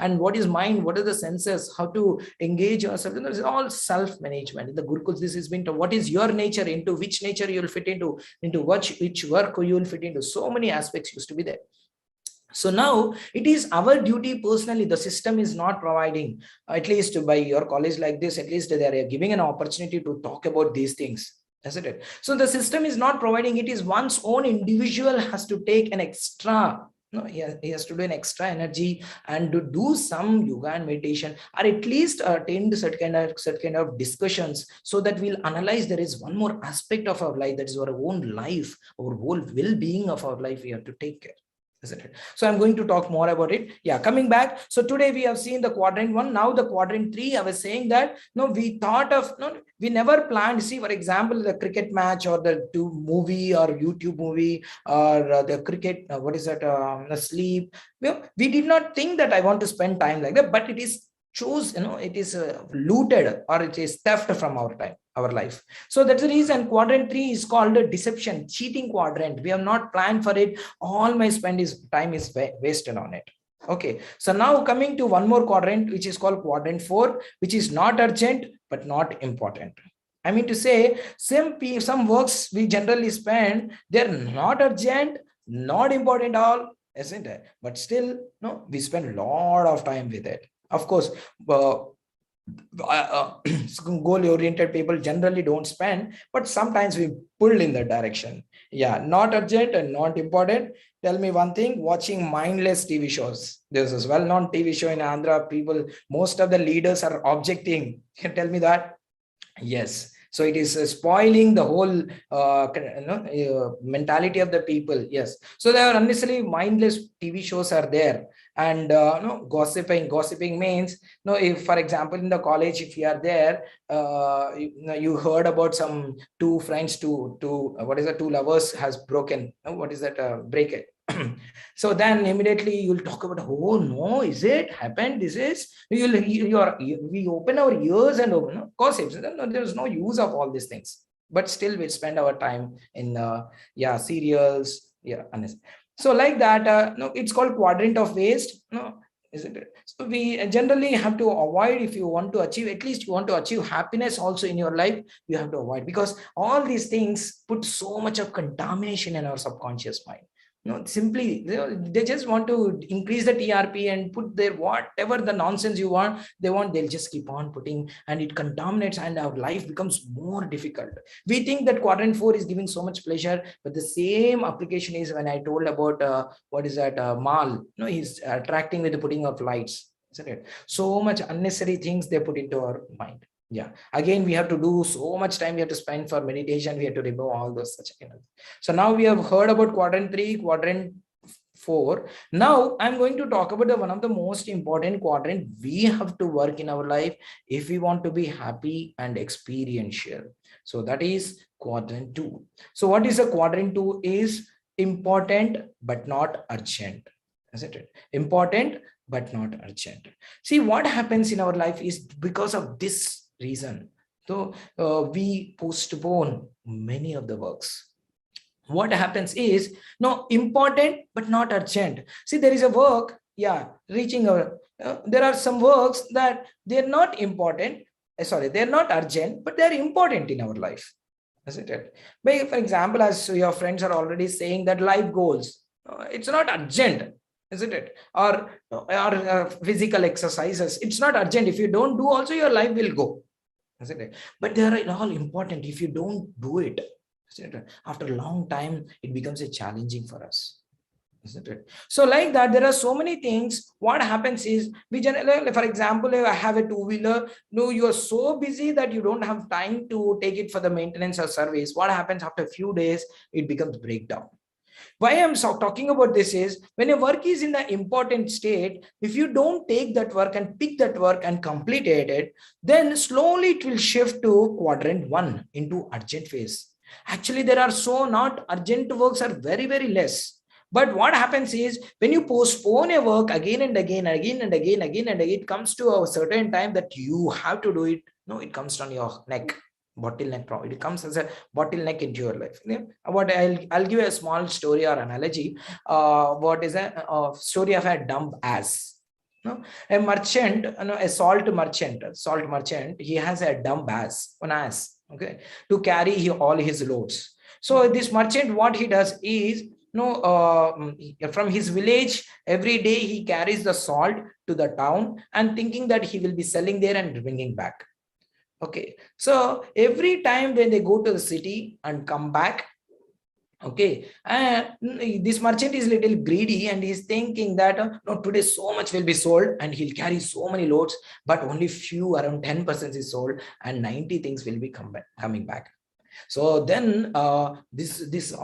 and what is mind, what are the senses, how to engage yourself. It's all self-management. In the Gurukuls, this is being to what is your nature, into which nature you will fit into which work you will fit into. So many aspects used to be there. So now it is our duty personally. The system is not providing, at least by your college like this, at least they are giving an opportunity to talk about these things. Isn't it? So the system is not providing. It is one's own individual has to take an extra. He has to do an extra energy and to do some yoga and meditation, or at least attend certain kind of discussions, so that we'll analyze there is one more aspect of our life, that is our own life, our whole well-being of our life we have to take care. Isn't it? So I'm going to talk more about it. Yeah, coming back. So today we have seen the quadrant 1. Now the quadrant 3, I was saying that we thought of we never planned. See, for example, the cricket match or the movie or YouTube movie or the cricket, what is that, the sleep. We did not think that I want to spend time like that, but it is it is looted, or it is theft from our time, our life. So that's the reason quadrant 3 is called a deception, cheating quadrant. We have not planned for it. All my time is wasted on it. Okay, so now coming to one more quadrant, which is called quadrant 4, which is not urgent but not important. I mean to say, some works we generally spend, they're not urgent, not important at all, isn't it? But still, no, we spend a lot of time with it. Of course, goal oriented people generally don't spend, but sometimes we pull in that direction. Yeah, not urgent and not important. Tell me one thing, watching mindless TV shows. There's this well-known TV show in Andhra. People, most of the leaders are objecting. Can you tell me that? Yes. So it is spoiling the whole mentality of the people. Yes. So there are unnecessarily mindless TV shows are there. And gossiping means, if for example in the college, if you are there, you heard about some two friends, what is the two lovers has broken, what is that, break it. So then immediately you'll talk about, oh no, is it happened? This is, we open our ears and open gossips. There's no use of all these things, but still we spend our time in serials. Yeah. So like that, no, it's called quadrant of waste. No, isn't it? So we generally have to avoid, if you want to achieve, at least you want to achieve happiness also in your life, you have to avoid, because all these things put so much of contamination in our subconscious mind. No, simply, they just want to increase the TRP and put their whatever the nonsense you want, they'll just keep on putting, and it contaminates and our life becomes more difficult. We think that quadrant 4 is giving so much pleasure, but the same application is when I told about what is that, Mal, he's attracting with the putting of lights, isn't it? So much unnecessary things they put into our mind. Yeah, again we have to do so much time we have to spend for meditation, we have to remove all those such things. So now we have heard about quadrant 3, quadrant 4. Now I'm going to talk about one of the most important quadrant we have to work in our life if we want to be happy and experiential. So that is quadrant 2. So what is a quadrant 2? Is important but not urgent, isn't it? Important but not urgent. See, what happens in our life is because of this reason, so we postpone many of the works. What happens is, no, important but not urgent. See, there is a work, yeah, reaching our there are some works that they're not important, they're not urgent, but they're important in our life, isn't it? But for example, as your friends are already saying that life goals, it's not urgent, isn't it? Or physical exercises, it's not urgent. If you don't do also, your life will go, isn't it? But they are all important. If you don't do it, isn't it, after a long time it becomes a challenging for us, isn't it? So like that, there are so many things. What happens is, we generally, for example, if I have a two-wheeler, no, you are so busy that you don't have time to take it for the maintenance or service. What happens after a few days, it becomes breakdown. Why I'm talking about this is, when a work is in the important state, if you don't take that work and pick that work and complete it, then slowly it will shift to quadrant 1, into urgent phase. Actually, there are so not urgent works are very, very less. But what happens is, when you postpone a work again and again, it comes to a certain time that you have to do it. No, it comes on your neck. Bottleneck problem. It comes as a bottleneck into your life. What I'll give a small story or analogy. What is a story of a dumb ass? No, a merchant, a salt merchant. He has a dumb ass, an ass, okay, to carry all his loads. So this merchant, what he does is, from his village, every day he carries the salt to the town and thinking that he will be selling there and bringing back. Okay, so every time when they go to the city and come back, okay, and this merchant is little greedy and he's thinking that no, today so much will be sold and he'll carry so many loads, but only few, around 10% is sold, and 90 things will be coming back. So then this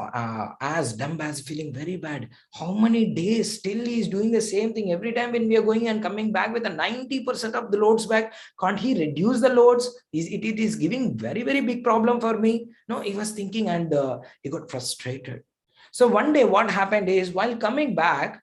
as dumb as feeling very bad. How many days still he is doing the same thing? Every time when we are going and coming back with a 90% of the loads back, can't he reduce the loads? It is giving very, very big problem for me. No, he was thinking, and he got frustrated. So one day what happened is, while coming back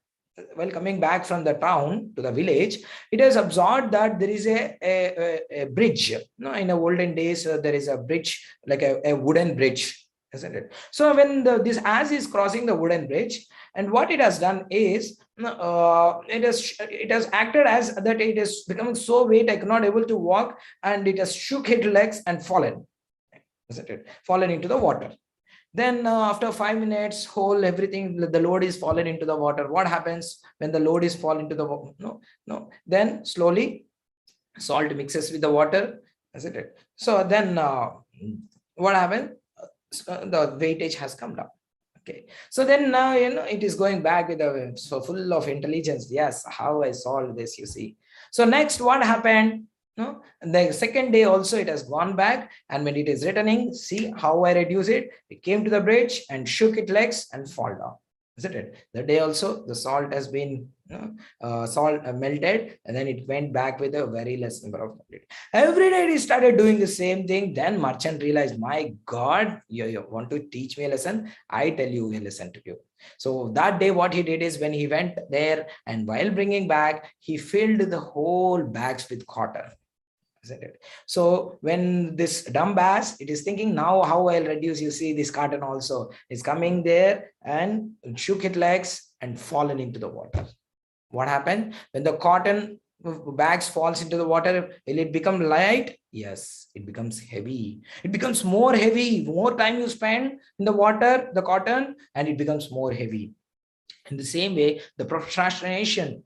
from the town to the village, it has observed that there is a bridge. In the olden days, there is a bridge, like a wooden bridge, isn't it? So when this ass is crossing the wooden bridge, and what it has done is, it has acted as that it is becoming so weight, I cannot able to walk, and it has shook its legs and fallen, isn't it? Fallen into the water. Then after 5 minutes, whole everything, the load is fallen into the water. What happens when the load is fall into the water? No. Then slowly salt mixes with the water, isn't it? So then what happened? The weightage has come down. Okay, so then now it is going back with a so full of intelligence. Yes, how I solved this, you see. So next, what happened? No, the second day also it has gone back, and when it is returning, see how I reduce it. It came to the bridge and shook its legs and fall down. Isn't it? The day also the salt has been salt melted, and then it went back with a very less number of quantity. Every day he started doing the same thing. Then merchant realized, my God, you want to teach me a lesson? I tell you a lesson to you. So that day, what he did is when he went there and while bringing back, he filled the whole bags with cotton. Isn't it? So when this dumb ass, it is thinking now how I'll reduce, you see this cotton also is coming there and shook its legs and fallen into the water. What happened when the cotton bags falls into the water? Will it become light? Yes, it becomes heavy. It becomes more heavy. More time you spend in the water, the cotton, and it becomes more heavy. In the same way, the procrastination.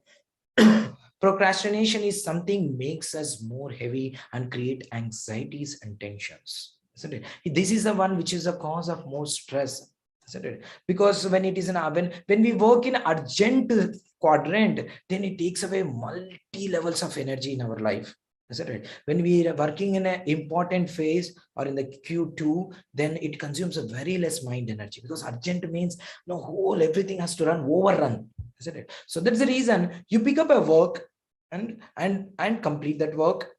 Procrastination is something makes us more heavy and create anxieties and tensions. Isn't it? This is the one which is the cause of more stress. Isn't it? Because when it is when we work in urgent quadrant, then it takes away multi levels of energy in our life. Isn't it? When we are working in an important phase or in the Q2, then it consumes a very less mind energy, because urgent means no whole everything has to run overrun. Isn't it? So that's the reason you pick up a work and complete that work,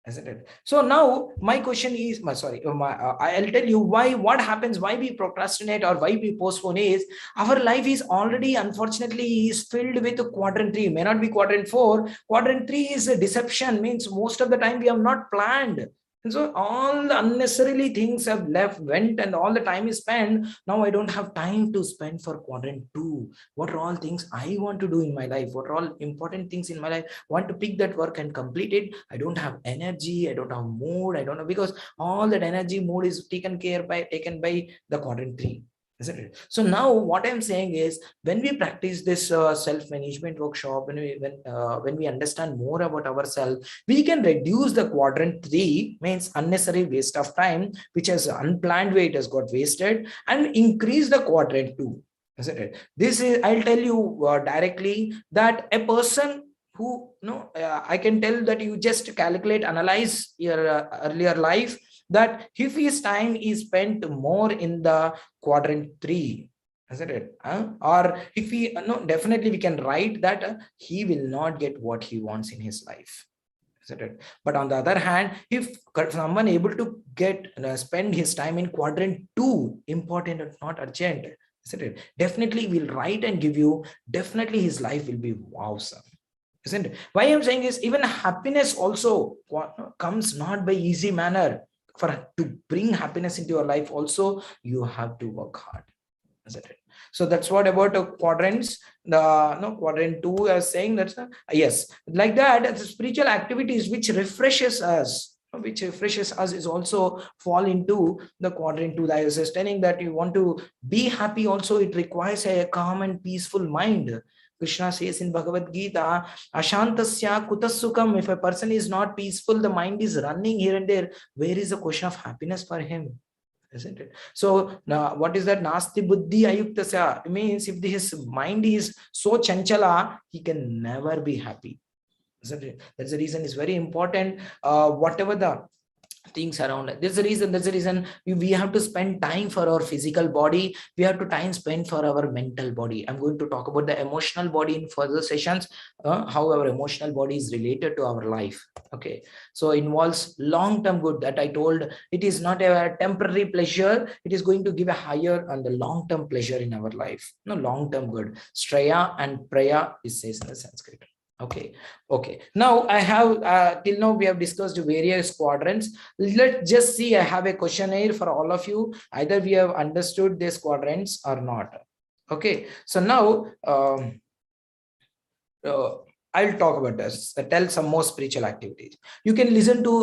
isn't it? So now my question is, I'll tell you what happens, why we procrastinate or why we postpone is our life is already unfortunately is filled with quadrant 3, may not be quadrant 4. Quadrant 3 is a deception, means most of the time we have not planned. And so all the unnecessarily things have went and all the time is spent. Now I don't have time to spend for quadrant 2. What are all things I want to do in my life? What are all important things in my life? I want to pick that work and complete it. I don't have energy. I don't have mood. I don't know, because all that energy mood is taken by the quadrant 3. Isn't it? So now what I'm saying is, when we practice this self-management workshop, when we understand more about ourselves, we can reduce the quadrant 3, means unnecessary waste of time, which has unplanned way it has got wasted, and increase the quadrant 2. Isn't it? This is, I'll tell you directly that a person who I can tell that you just analyze your earlier life, that if his time is spent more in the quadrant 3, isn't it? Or if he definitely we can write that he will not get what he wants in his life, isn't it? But on the other hand, if someone able to get spend his time in quadrant 2, important and not urgent, isn't it? Definitely we'll write and give you, definitely his life will be awesome. Isn't it? Why I'm saying is, even happiness also comes not by easy manner. To bring happiness into your life also, you have to work hard, isn't it? So that's what about quadrants. The quadrant 2 is saying that yes, like that, the spiritual activities which refreshes us is also fall into the quadrant 2. I was just telling that you want to be happy also, it requires a calm and peaceful mind. Krishna says in Bhagavad Gita, Ashantasya kutasukam. If a person is not peaceful, the mind is running here and there, where is the question of happiness for him? Isn't it? So now what is that? Nasti buddhi ayuktasya. It means if his mind is so chanchala, he can never be happy. Isn't it? That's the reason it's very important. Whatever the things around it. That's the reason we have to spend time for our physical body. We have to time spend for our mental body. I'm going to talk about the emotional body in further sessions, how our emotional body is related to our life. Okay, so involves long-term good, that I told. It is not a temporary pleasure. It is going to give a higher and the long-term pleasure in our life. No, long-term good. Straya and Praya is says in the Sanskrit. Okay. Now I have till now we have discussed various quadrants. Let's just see. I have a questionnaire for all of you. Either we have understood these quadrants or not. Okay. So now I'll talk about this. Tell some more spiritual activities. You can listen to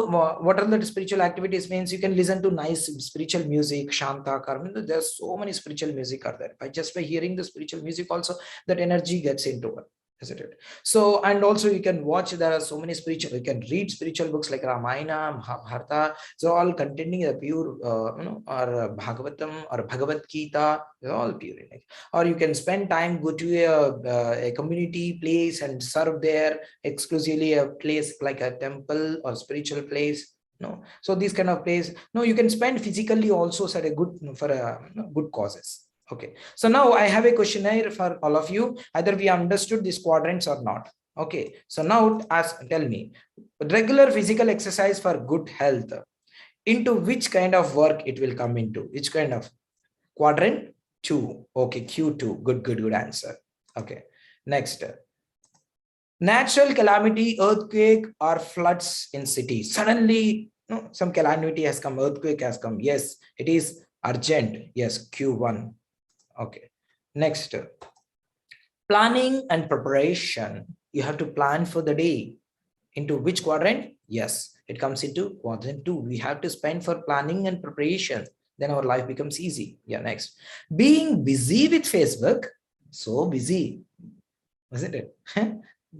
what are the spiritual activities means. You can listen to nice spiritual music, Shanta, Karma. There's so many spiritual music are there. By hearing the spiritual music, also that energy gets into it. Isn't it? So, and also you can watch, there are so many spiritual, you can read spiritual books like Ramayana, Mahabharata. So all containing a pure, or Bhagavatam or Bhagavad Gita, they're all pure. Or you can spend time, go to a community place and serve there, exclusively a place like a temple or spiritual place. No, so these kind of place. No, you can spend physically also for a good causes. Okay, so now I have a questionnaire for all of you. Either we understood these quadrants or not. Okay, so now tell me, regular physical exercise for good health, into which kind of work it will come into? Which kind of quadrant? 2. Okay, Q2. Good answer. Okay, next. Natural calamity, earthquake or floods in cities. Suddenly, no, some calamity has come, earthquake has come. Yes, it is urgent. Yes, Q1. Okay, next, planning and preparation. You have to plan for the day. Into which quadrant? Yes, it comes into quadrant 2. We have to spend for planning and preparation. Then our life becomes easy. Yeah, next. Being busy with Facebook. So busy, isn't it?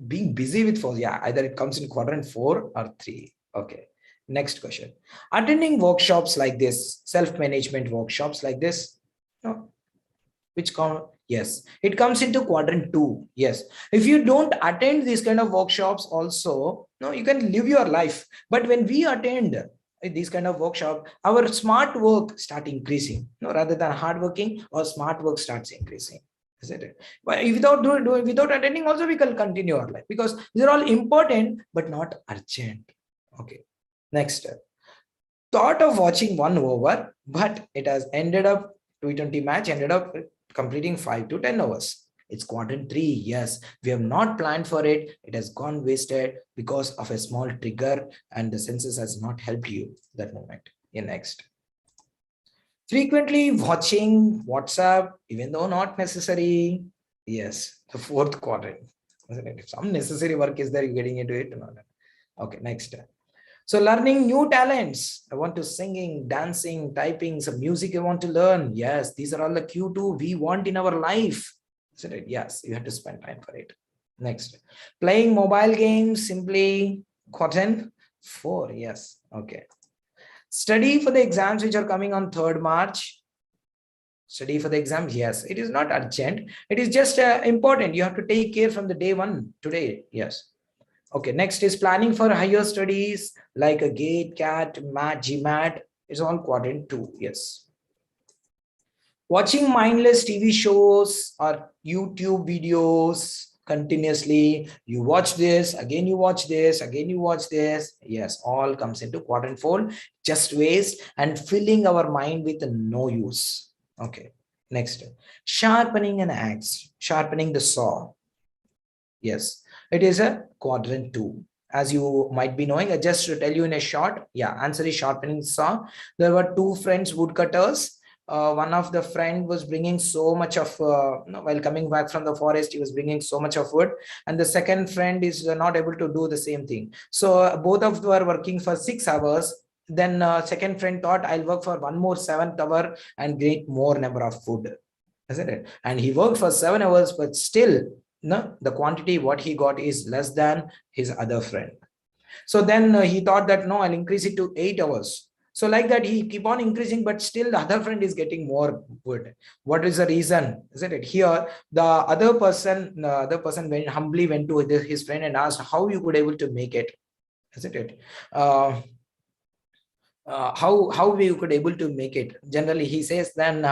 Being busy with phones. Yeah, either it comes in quadrant 4 or 3. Okay. Next question. Attending workshops like this, self-management workshops like this. No. Yes, it comes into quadrant 2. Yes, if you don't attend these kind of workshops also, no, you can live your life. But when we attend these kind of workshop, our smart work start increasing. No, rather than hard working, our smart work starts increasing. Isn't it? But without attending also, we can continue our life, because they're all important but not urgent. Okay, next. Thought of watching one over, but it has ended up T20 match ended up completing 5 to 10 hours. It's quadrant 3. Yes, we have not planned for it. It has gone wasted because of a small trigger, and the senses has not helped you that moment. Yeah, next. Frequently watching WhatsApp, even though not necessary. Yes, the 4th quadrant. If some necessary work is there, you're getting into it. Okay, next. So learning new talents. I want to singing, dancing, typing, some music I want to learn. Yes, these are all the Q2 we want in our life. Isn't it? Yes, you have to spend time for it. Next. Playing mobile games, simply quadrant 4. Yes. Okay. Study for the exams which are coming on 3rd March. Study for the exams. Yes, it is not urgent. It is just important. You have to take care from the day 1 today. Yes. Okay, next is planning for higher studies like a GATE, CAT, MAT, GMAT. It's all quadrant 2. Yes. Watching mindless TV shows or YouTube videos continuously. You watch this, again you watch this, again you watch this. Yes, all comes into quadrant 4. Just waste and filling our mind with no use. Okay, next. Sharpening an axe, sharpening the saw. Yes, it is a quadrant 2. As you might be knowing, I just to tell you in a short, yeah, answer is sharpening saw. There were 2 friends woodcutters. One of the friend was bringing so much of, while coming back from the forest, he was bringing so much of wood. And the second friend is not able to do the same thing. So both of them were working for 6 hours. Then second friend thought, I'll work for one more 7th hour and get more number of food. Isn't it? And he worked for 7 hours, but still, no, the quantity what he got is less than his other friend. So then he thought that no, I'll increase it to 8 hours. So like that, he keep on increasing, but still the other friend is getting more wood. What is the reason? Isn't it? Here, the other person went humbly went to his friend and asked how you could able to make it. Isn't it? How we could able to make it? Generally, he says then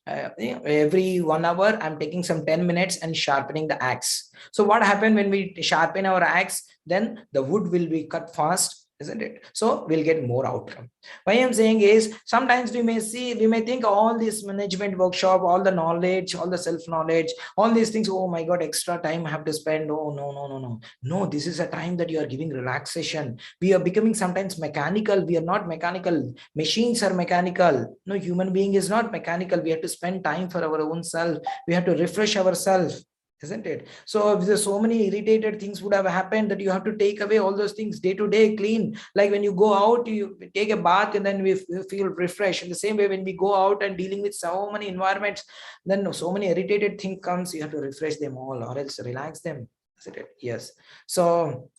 every 1 hour I'm taking some 10 minutes and sharpening the axe. So what happened when we sharpen our axe? Then the wood will be cut fast, isn't it? So we'll get more outcome. Why I'm saying is sometimes we may think all this management workshop, all the knowledge, all the self-knowledge, all these things, oh my God, extra time I have to spend. Oh, no, this is a time that you are giving relaxation. We are becoming sometimes mechanical. We are not mechanical. Machines are mechanical. No, human being is not mechanical. We have to spend time for our own self. We have to refresh ourselves. isn't it? So if there's so many irritated things would have happened that you have to take away all those things day to day, clean. Like when you go out, you take a bath and then we feel refreshed. In the same way, when we go out and dealing with so many environments, then so many irritated things comes, you have to refresh them all or else relax them, isn't it? Yes. So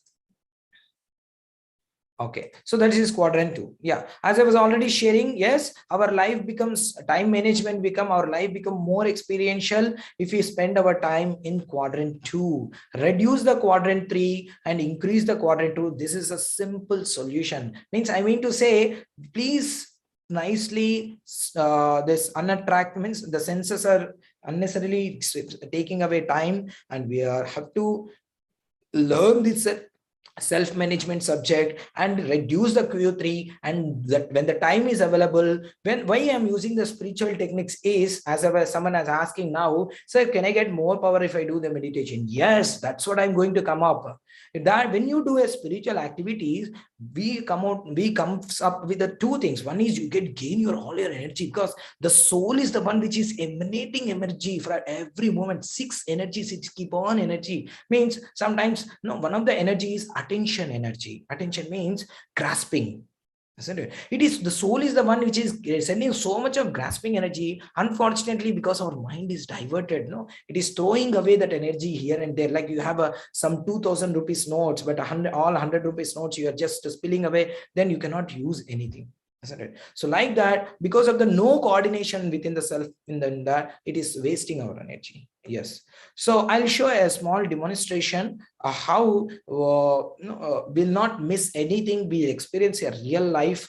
okay, so that is quadrant 2. Yeah, as I was already sharing, yes, our life becomes time management, our life become more experiential if we spend our time in quadrant 2. Reduce the quadrant 3 and increase the quadrant 2. This is a simple solution. Means I mean to say, please nicely this unattract means the senses are unnecessarily taking away time, and we have to learn this self-management subject and reduce the Q3. And that when the time is available, when why I'm using the spiritual techniques is, as someone is asking now, sir, can I get more power if I do the meditation? Yes, that's what I'm going to come up. That when you do a spiritual activities, we comes up with the two things. One is you gain your all your energy, because the soul is the one which is emanating energy for every moment. 6 energies, it keep on energy. Means sometimes one of the energy is attention energy. Attention means grasping, isn't it? It is the soul is the one which is sending so much of grasping energy. Unfortunately, because our mind is diverted, it is throwing away that energy here and there. Like you have some 2000 rupees notes, but all 100 rupees notes you are just spilling away, then you cannot use anything, isn't it? So like that, because of the no coordination within the self, in that it is wasting our energy. Yes. So I'll show a small demonstration how will not miss anything. We experience a real life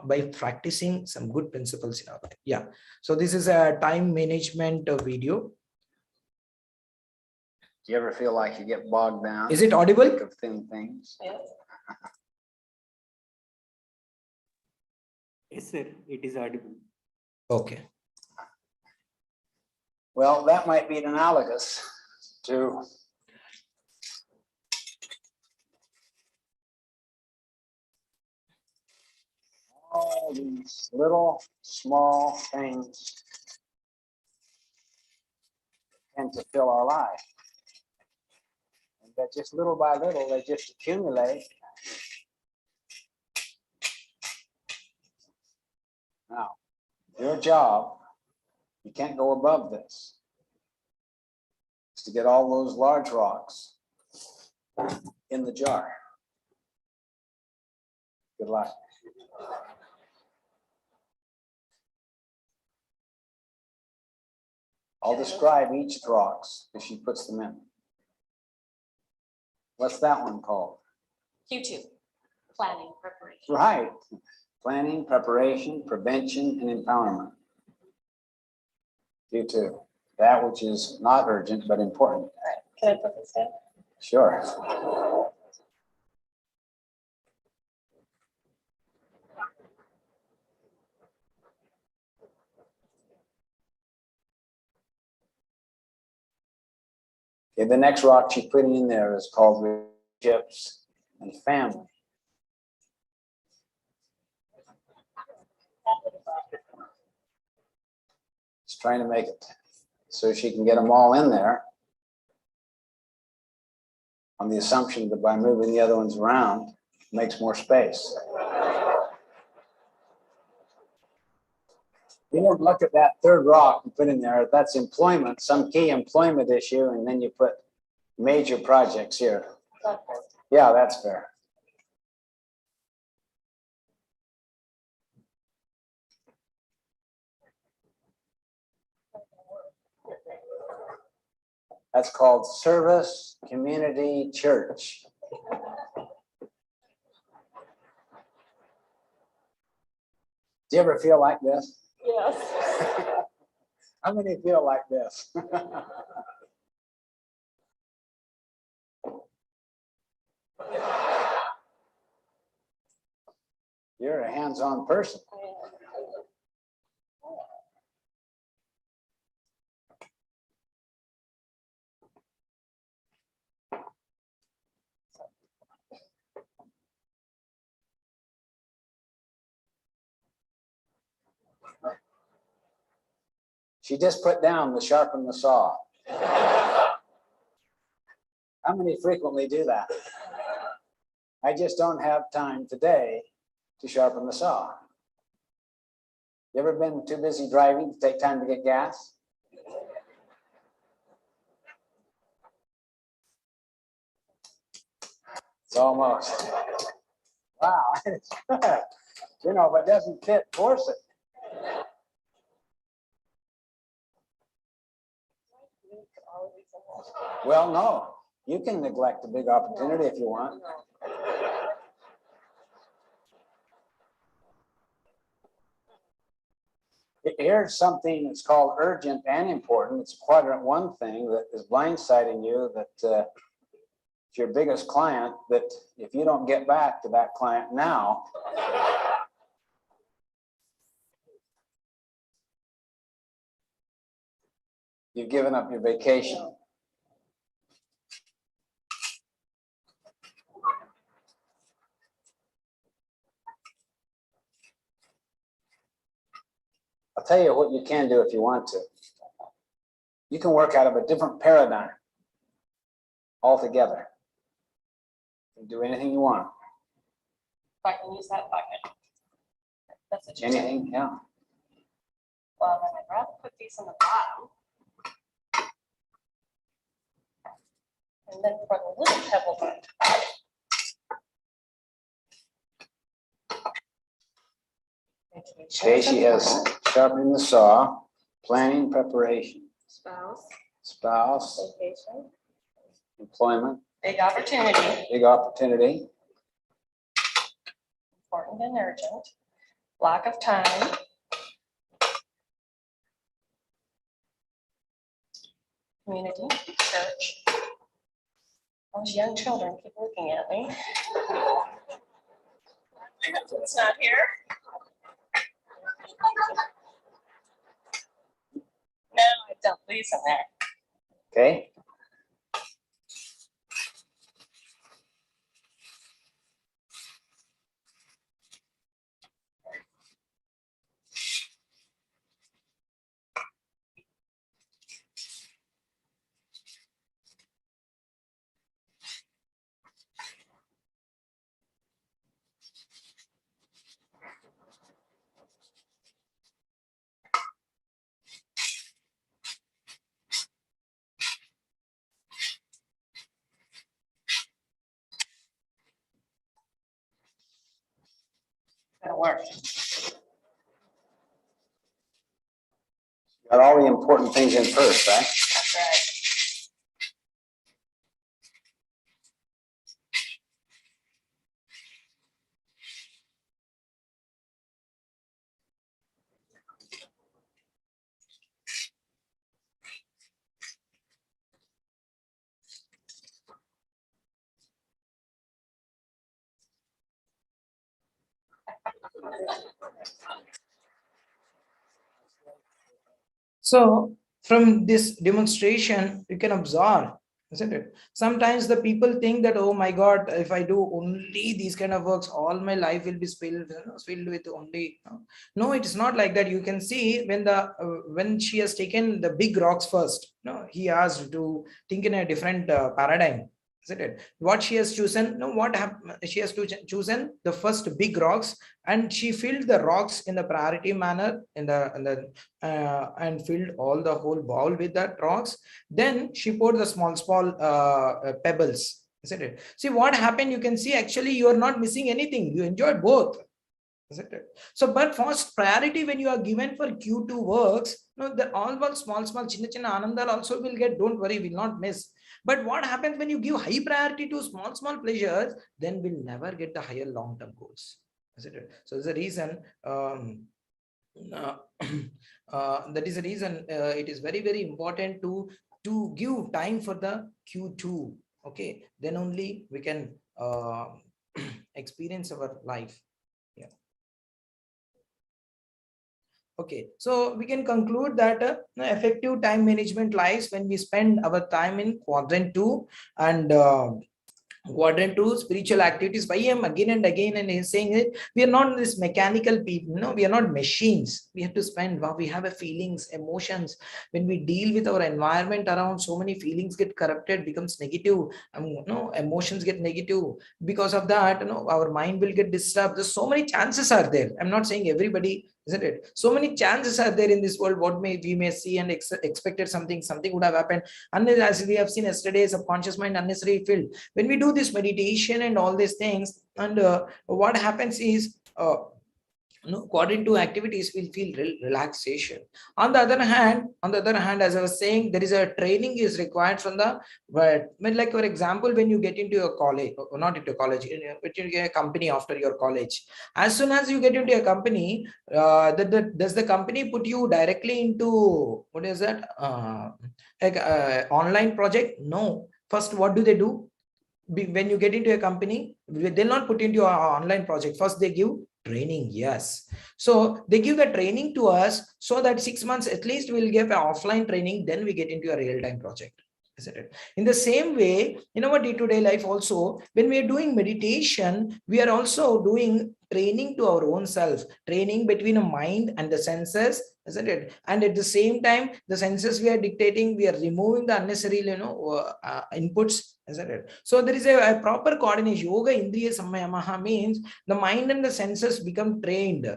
by practicing some good principles in our life. Yeah. So this is a time management video. Do you ever feel like you get bogged down? Is it audible? Think of thin things. Yes. Yes, sir, it is audible. Okay. Well, that might be analogous to all these little small things tend to fill our life. And that just little by little, they just accumulate. Now, your job, you can't go above this, is to get all those large rocks in the jar. Good luck. I'll describe each rocks as she puts them in. What's that one called? Q2, planning, preparation. Right. Planning, preparation, prevention, and empowerment. You too. That which is not urgent but important. Can I put this in? Sure. Okay, the next rock she's putting in there is called relationships and family. She's trying to make it so she can get them all in there on the assumption that by moving the other ones around, it makes more space. You don't look at that third rock and put in there, that's employment, some key employment issue, and then you put major projects here. Yeah, that's fair. That's called service, community, church. Do you ever feel like this? Yes. How many feel like this? You're a hands-on person. She just put down the sharpen the saw. How many frequently do that? I just don't have time today to sharpen the saw. You ever been too busy driving to take time to get gas? It's almost. Wow. You know, if it doesn't fit, force it. Well, no, you can neglect a big opportunity if you want. Here's something that's called urgent and important. It's a quadrant one thing that is blindsiding you, that it's your biggest client, that if you don't get back to that client now, you've given up your vacation. I'll tell you what you can do if you want to. You can work out of a different paradigm altogether. You can do anything you want. If I can use that bucket. That's what you're saying. Anything, yeah. Well, then I'd rather put these on the bottom. And then put a little pebble on top. Okay, she has sharpening the saw, planning, preparation, Spouse, spouse, vacation, employment, big opportunity, big opportunity, important and urgent, block of time, community, church. Those young children keep looking at me. It's not here. No, I dump these in there. okay? Gonna work. Got all the important things in first, right? That's right. So from this demonstration, you can observe, isn't it? Sometimes the people think that, oh my God, if I do only these kind of works, all my life will be filled with only. No, it is not like that. You can see when she has taken the big rocks first, he asked to think in a different paradigm. Isn't it? What she has chosen, she has chosen the first big rocks, and she filled the rocks in the priority manner and filled all the whole bowl with that rocks. Then she poured the small pebbles, isn't it? See what happened. You can see actually you are not missing anything. You enjoyed both, isn't it? So but first priority when you are given for Q2 works, all small chinna anandal also will get. Don't worry, will not miss. But what happens when you give high priority to small pleasures, then we'll never get the higher long-term goals, isn't it? So there's a reason that is the reason it is very important to give time for the Q2. Okay, then only we can experience our life. Yeah. Okay, so we can conclude that effective time management lies when we spend our time in quadrant 2 and Quadrant 2, spiritual activities. Why I'm again and again and he's saying it, we are not this mechanical people, no, we are not machines. We have to spend, wow, we have a feelings, emotions. When we deal with our environment around, so many feelings get corrupted, becomes negative, emotions get negative. Because of that, our mind will get disturbed. There's so many chances are there. I'm not saying everybody, isn't it? So many chances are there in this world. What we may see and expected something would have happened. And as we have seen yesterday, subconscious mind unnecessary filled. When we do this meditation and all these things, and what happens is according to activities, we'll feel relaxation. On the other hand, as I was saying, there is a training is required from the, like for example, when you get into a college, or not into college, into a company after your college. As soon as you get into a company, does the company put you directly into, what is that, like online project? No. First, what do they do? When you get into a company, they'll not put into an online project. First, they give training. Yes. So they give the training to us so that 6 months at least we'll give an offline training. Then we get into a real-time project. Isn't it? In the same way, in our day-to-day life also, when we are doing meditation, we are also doing training to our own self, training between a mind and the senses, isn't it? And at the same time, the senses we are dictating, we are removing the unnecessary, inputs, isn't it? So there is a proper coordination. Yoga Indriya Samyamaha means the mind and the senses become trained.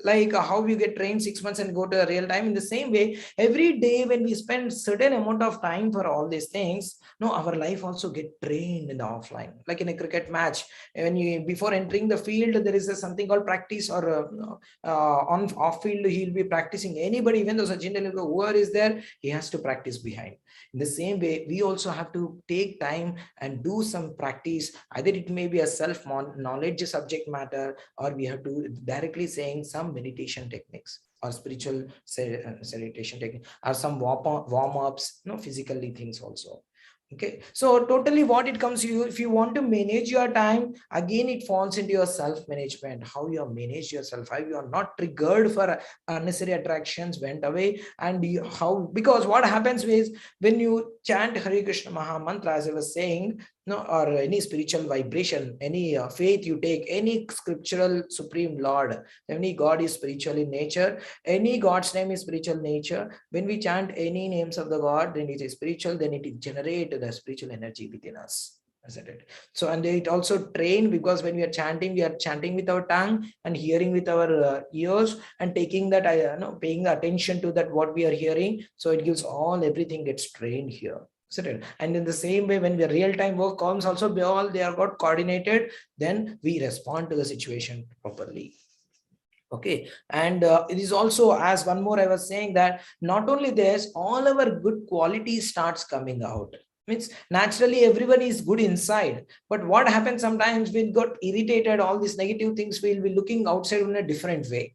Like how you get trained 6 months and go to a real time. In the same way, every day when we spend certain amount of time for all these things, our life also get trained in the offline. Like in a cricket match, when you before entering the field, there is something called practice, or on off field he'll be practicing. Anybody, even though Sachin Tendulkar, whoever is there, he has to practice behind. In the same way, we also have to take time and do some practice. Either it may be a self knowledge subject matter, or we have to directly saying some meditation techniques or spiritual meditation technique, or some warm-ups, physically things also. Okay, so totally what it comes to you, if you want to manage your time, again it falls into your self-management, how you manage yourself, how you are not triggered for unnecessary attractions, went away, and how, because what happens is when you chant Hare Krishna Maha Mantra, as I was saying, or any spiritual vibration, any faith you take, any scriptural supreme Lord, any God is spiritual in nature, any God's name is spiritual nature. When we chant any names of the God, then it is spiritual, then it generates the spiritual energy within us. Isn't it? So, and it also train, because when we are chanting with our tongue and hearing with our ears, and taking that, paying attention to that what we are hearing. So it gives everything gets trained here. And in the same way, when the real-time work comes also, they are got coordinated, then we respond to the situation properly. Okay, and it is also, as one more I was saying, that not only this, all our good qualities starts coming out. Means naturally everyone is good inside, but what happens sometimes, we got irritated, all these negative things, we'll be looking outside in a different way.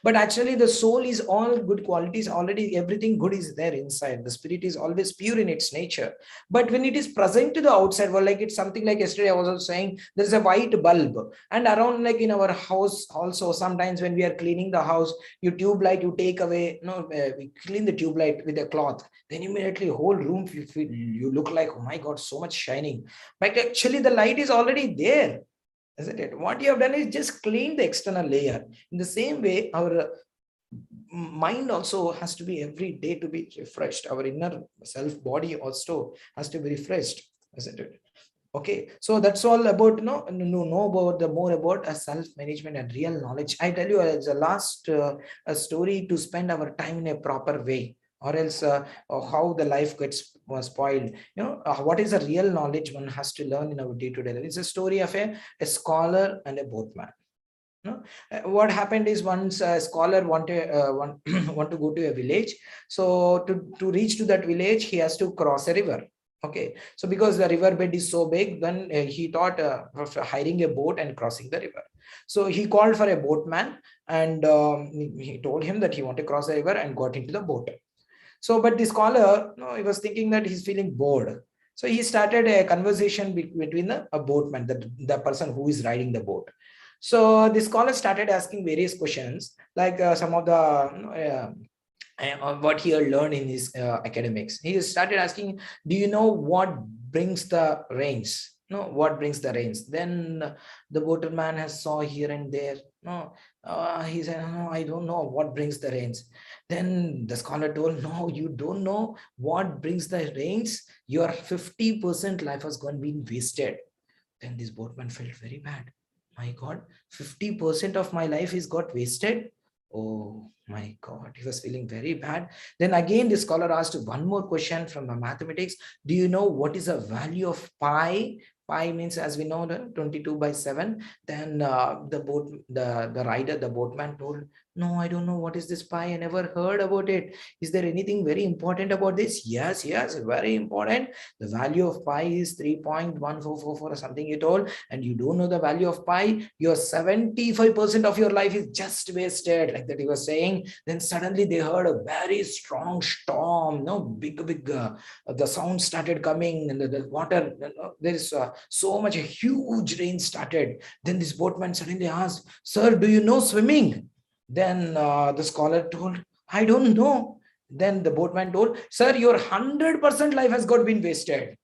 But actually the soul is all good qualities already, everything good is there inside. The spirit is always pure in its nature, but when it is present to the outside world, like it's something like yesterday I was also saying, there's a white bulb, and around, like in our house also, sometimes when we are cleaning the house, you tube light, you take away, we clean the tube light with a cloth, then immediately whole room you look like, oh my God, so much shining, but actually the light is already there. Isn't it? What you have done is just clean the external layer. In the same way, our mind also has to be every day to be refreshed. Our inner self body also has to be refreshed. Isn't it? Okay, so that's all about know about the more about a self-management and real knowledge. I tell you, as a last a story to spend our time in a proper way, or else how the life gets spoiled. What is a real knowledge one has to learn in our day-to-day life? It's a story of a scholar and a boatman. What happened is, once a scholar want to go to a village, so to reach to that village, he has to cross a river. Okay, so because the river bed is so big, then he thought of hiring a boat and crossing the river. So he called for a boatman, and he told him that he wanted to cross the river, and got into the boat. So, but the scholar, he was thinking that he's feeling bored. So he started a conversation between a boatman, the person who is riding the boat. So the scholar started asking various questions, like some of the what he had learned in his academics. He started asking, do you know what brings the rains? No, what brings the rains? Then the boatman has saw here and there. No, he said, no, I don't know what brings the rains. Then the scholar told, no, you don't know what brings the rains. Your 50% life has gone been wasted. Then this boatman felt very bad. My God, 50% of my life is got wasted. Oh my God, he was feeling very bad. Then again, the scholar asked one more question from the mathematics. Do you know what is the value of pi? Pi means, as we know, the 22/7. Then the rider, the boatman told, no, I don't know what is this pi. I never heard about it. Is there anything very important about this? Yes, yes, very important. The value of pi is 3.1444 or something you told, and you don't know the value of pi. Your 75% of your life is just wasted, like that he was saying. Then suddenly they heard a very strong storm, no, big the sound started coming, and the water, there is so much, a huge rain started. Then this boatman suddenly asked, sir, do you know swimming? Then the scholar told, I don't know. Then the boatman told, sir, your 100% life has got been wasted,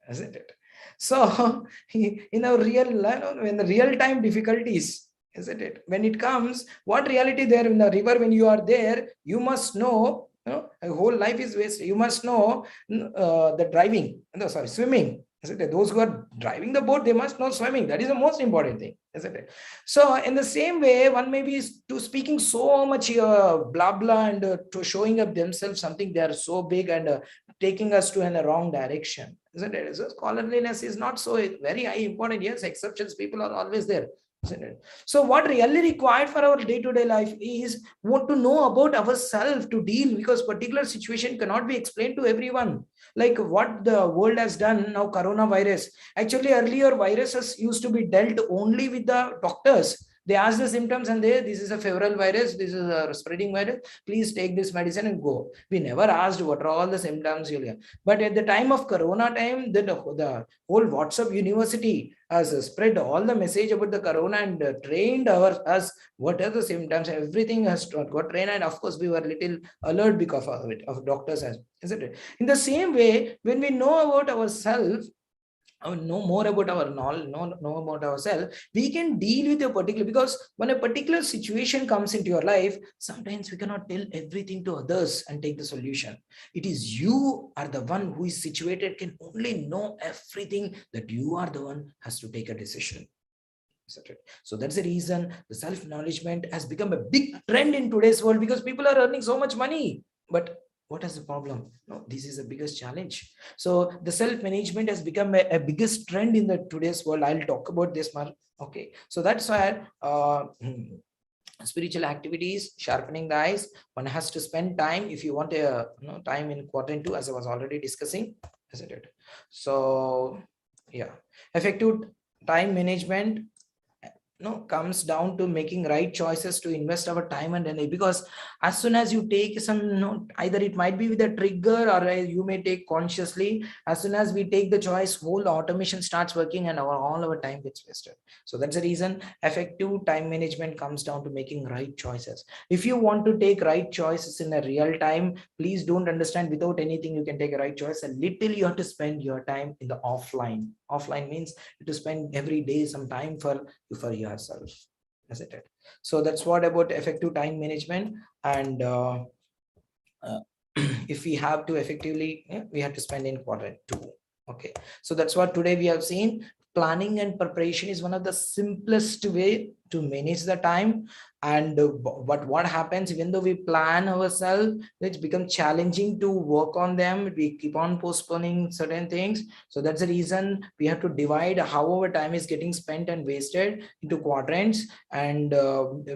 isn't it? So in our real life, when the real time difficulties, isn't it, when it comes, what reality there in the river, when you are there, you must know, a whole life is wasted. You must know the driving, no, sorry, swimming, isn't it? Those who are driving the boat, they must know swimming. That is the most important thing, isn't it? So in the same way, one may be to speaking so much blah blah, and to showing up themselves something they are so big, and taking us to in the wrong direction, isn't it? So scholarliness is not so very high important. Yes, exceptions, people are always there, isn't it? So what really required for our day-to-day life is what to know about ourselves to deal, because particular situation cannot be explained to everyone. Like what the world has done now, coronavirus. Actually, earlier viruses used to be dealt only with the doctors. They ask the symptoms and this is a febrile virus, this is a spreading virus, please take this medicine and go. We never asked what are all the symptoms you'll get. But at the time of corona time, the whole WhatsApp university has spread all the message about the corona, and trained us what are the symptoms. Everything has got trained, and of course we were little alert because of it, of doctors, as isn't it? In the same way, when we know about ourselves, know more about our knowledge, know about ourselves, we can deal with a particular, because when a particular situation comes into your life, sometimes we cannot tell everything to others and take the solution. It is you are the one who is situated, can only know everything, that you are the one has to take a decision. So that's the reason the self-acknowledgement has become a big trend in today's world, because people are earning so much money. But what is the problem? No, this is the biggest challenge. So the self-management has become a biggest trend in the today's world. I'll talk about this more. Okay, so that's why spiritual activities, sharpening the eyes, one has to spend time if you want a time in quadrant 2, as I was already discussing, isn't it? So yeah, effective time management comes down to making right choices to invest our time and energy. Because as soon as you take some either it might be with a trigger, or you may take consciously, as soon as we take the choice, whole automation starts working, and all our time gets wasted. So that's the reason effective time management comes down to making right choices. If you want to take right choices in a real time, please don't understand without anything you can take a right choice. A little you have to spend your time in the offline. Offline means to spend every day some time for yourself, isn't it? So that's what about effective time management. And if we have to effectively, we have to spend in quadrant 2. Okay, so that's what today we have seen. Planning and preparation is one of the simplest way to manage the time. And what happens, even though we plan ourselves, it's become challenging to work on them. We keep on postponing certain things. So that's the reason we have to divide how our time is getting spent and wasted into quadrants. And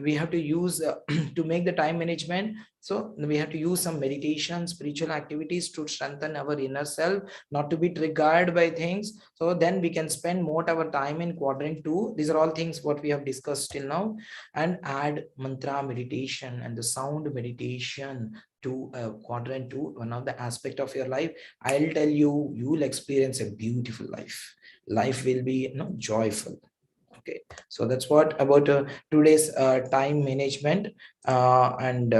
we have to use to make the time management. So we have to use some meditation, spiritual activities to strengthen our inner self, not to be triggered by things. So then we can spend more our time in quadrant 2. These are all things what we have discussed till now. And add mantra meditation and the sound meditation to quadrant 2, one of the aspect of your life. I'll tell you, you will experience a beautiful life. Life will be joyful. Okay, so that's what about today's time management. And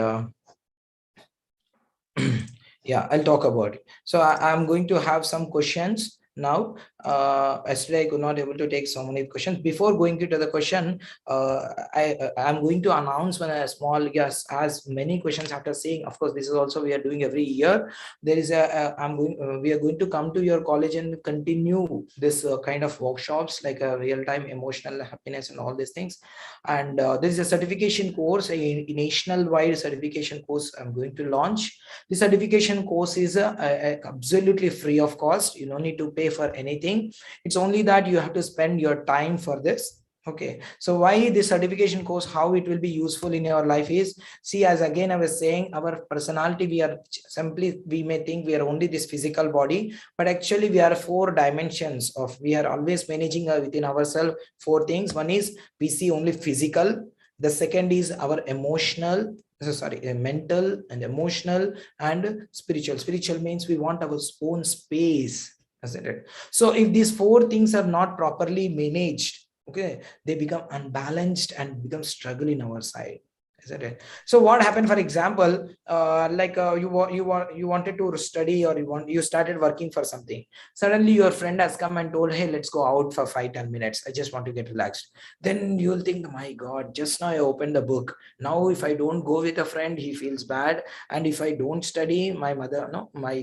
yeah, I'll talk about it. So I'm going to have some questions now. Yesterday I could not able to take so many questions. Before going into the question, I'm going to announce when a small guest has many questions after saying, of course, this is also we are doing every year. There is we are going to come to your college and continue this kind of workshops like a real-time emotional happiness and all these things. And there is a certification course, a national-wide certification course I'm going to launch. The certification course is absolutely free of cost. You don't need to pay for anything. It's only that you have to spend your time for this. Okay, so why this certification course, how it will be useful in your life is, see, as again I was saying, our personality, we are simply, we may think we are only this physical body, but actually we are 4 dimensions of, we are always managing within ourselves 4 things. One is we see only physical. The second is our emotional, mental and emotional and spiritual. Spiritual means we want our own space, isn't it? So if these 4 things are not properly managed, okay, they become unbalanced and become struggle in our side, isn't it? So what happened, for example, you wanted to study, or you started working for something. Suddenly your friend has come and told, hey, let's go out for 5-10 minutes, I just want to get relaxed. Then you'll think, my God, just now I opened the book. Now if I don't go with a friend, he feels bad, and if I don't study, my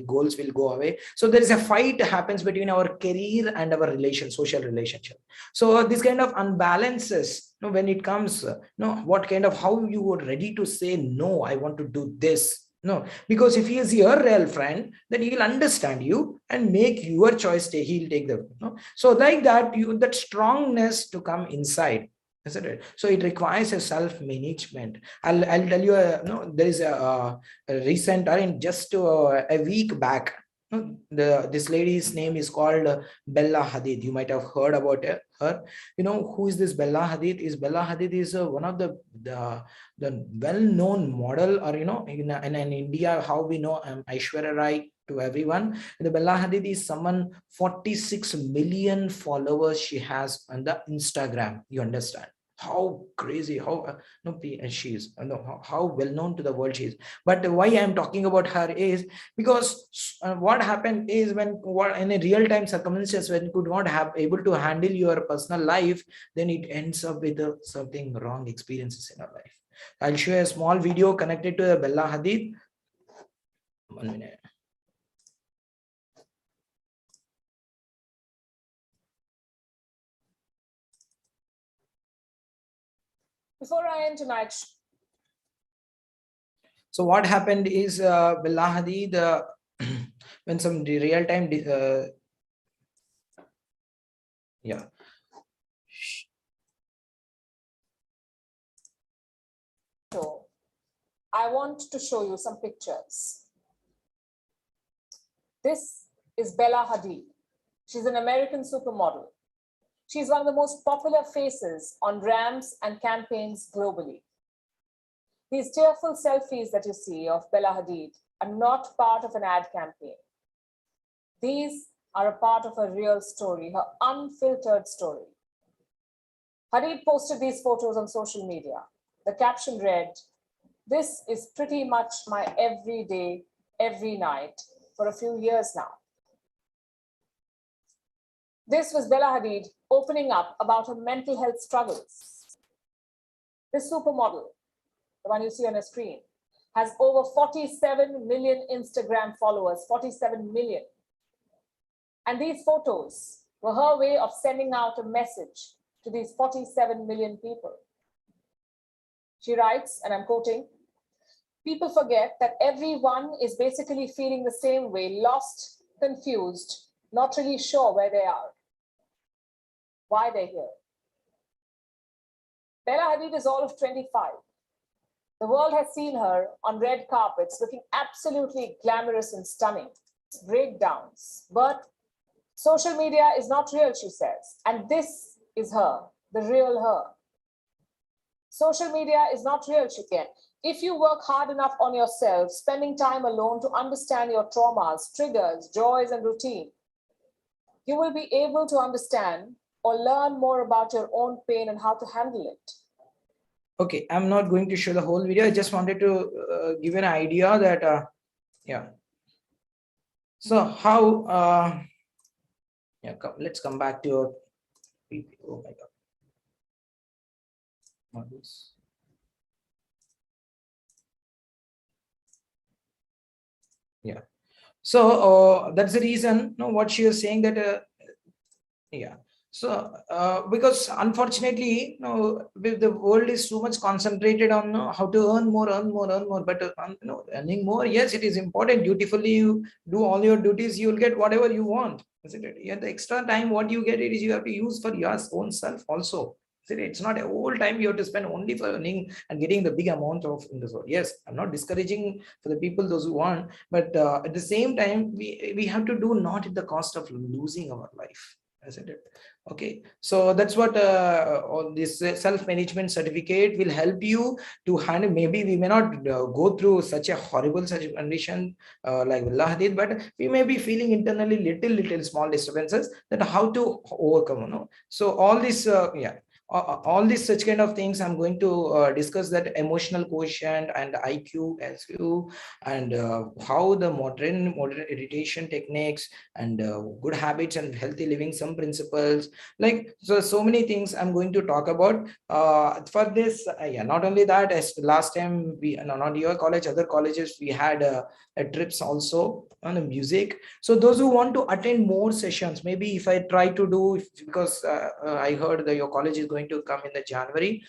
goals will go away. So there is a fight happens between our career and our social relationship. So this kind of unbalances, when it comes, what kind of, how you were ready to say, no, I want to do this. No, because if he is your real friend, then he will understand you and make your choice. He'll take the, so like that, that strongness to come inside, isn't it? So it requires a self-management. I'll tell you, there is a recent, I mean, just a week back, this lady's name is called Bella Hadid. You might have heard about her. Who is this Bella Hadid? Bella Hadid is one of the well-known model, or in India, how we know Aishwarya Rai to everyone. The Bella Hadid is someone 46 million followers she has on the Instagram. You understand how crazy, how she is, how well known to the world she is. But why I'm talking about her is because what happened is, when in a real-time circumstances, when you could not have able to handle your personal life, then it ends up with something wrong experiences in our life. I'll show a small video connected to the Bella Hadid. 1 minute. Before I end tonight's. So what happened is, Bella Hadid, when some real-time, yeah. So I want to show you some pictures. This is Bella Hadid. She's an American supermodel. She's one of the most popular faces on ramps and campaigns globally. These tearful selfies that you see of Bella Hadid are not part of an ad campaign. These are a part of her real story, her unfiltered story. Hadid posted these photos on social media. The caption read, "This is pretty much my everyday, every night for a few years now." This was Bella Hadid opening up about her mental health struggles. This supermodel, the one you see on the screen, has over 47 million Instagram followers, 47 million. And these photos were her way of sending out a message to these 47 million people. She writes, and I'm quoting, "People forget that everyone is basically feeling the same way, lost, confused, not really sure where they are, why they're here." Bella Hadid is all of 25. The world has seen her on red carpets looking absolutely glamorous and stunning, breakdowns. But social media is not real, she says. And this is her, the real her. Social media is not real, she said. If you work hard enough on yourself, spending time alone to understand your traumas, triggers, joys, and routine, you will be able to understand or learn more about your own pain and how to handle it. Okay, I'm not going to show the whole video. I just wanted to give an idea that, yeah. So how, Yeah, let's come back to your PP. Oh my God. Not this. Yeah. So that's the reason. No, what she is saying that. Yeah. So because unfortunately, the world is too much concentrated on how to earn more, but earning more, yes, it is important. Dutifully, you do all your duties, you will get whatever you want, isn't it? Yeah, the extra time what you get, it is you have to use for your own self also. It's not a whole time you have to spend only for earning and getting the big amount of in this world. Yes, I'm not discouraging for the people those who want, but at the same time, we have to do not at the cost of losing our life, isn't it? Okay, so that's what all this self-management certificate will help you to handle. Maybe we may not go through such a horrible such condition like Villa did, but we may be feeling internally little small disturbances that how to overcome. So all this, yeah. All these such kind of things I'm going to discuss, that emotional quotient and IQ, SQ, and how the modern meditation techniques and good habits and healthy living, some principles, like so many things I'm going to talk about for this. Yeah, not only that, as last time we, no, not your college, other colleges, we had trips also on the music. So those who want to attend more sessions, maybe if I try to do, because I heard that your college is going to come in the January,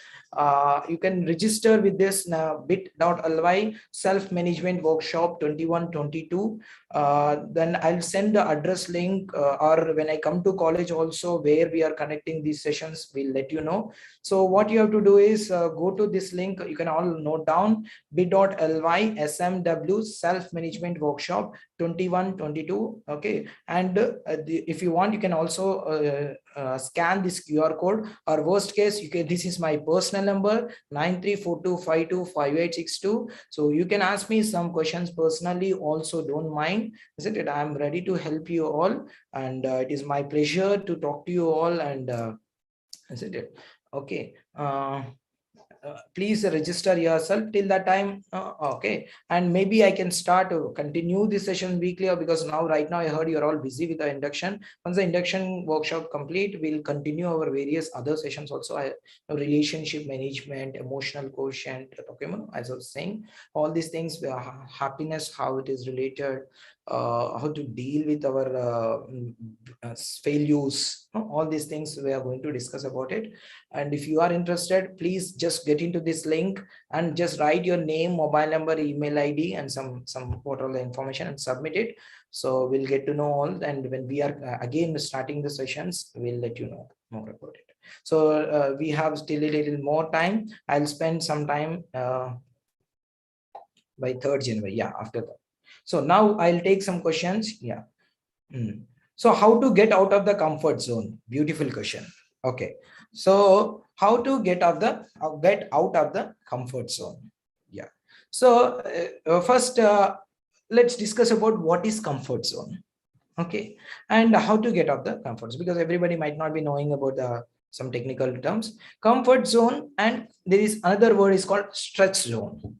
you can register with this bit.ly self-management workshop 21-22. Then I'll send the address link, or when I come to college also, where we are connecting these sessions, we'll let you know. So what you have to do is go to this link. You can all note down bit.ly smw self-management workshop 21-22. Okay, and if you want, you can also scan this QR code, or worst case, you can, this is my personal number 9342525862. So you can ask me some questions personally also, don't mind, isn't it? I'm ready to help you all, and it is my pleasure to talk to you all, and isn't it? Okay, please register yourself till that time. Okay, and maybe I can start to continue this session weekly, because now right now I heard you're all busy with the induction. Once the induction workshop complete, we'll continue our various other sessions also. Relationship management, emotional quotient, okay, as I was saying, all these things, happiness, how it is related, how to deal with our failures, all these things we are going to discuss about it. And if you are interested, please just get into this link and just write your name, mobile number, email ID, and some what all the information, and submit it. So we'll get to know all, and when we are again starting the sessions, we'll let you know more about it. So we have still a little more time. I'll spend some time by 3rd January. Yeah, after that. So now I'll take some questions. Yeah. So how to get out of the comfort zone? Beautiful question. Okay. So how to get out of the comfort zone? Yeah. So first, let's discuss about what is comfort zone. Okay, and how to get out the comfort zone, because everybody might not be knowing about some technical terms. Comfort zone, and there is another word is called stretch zone.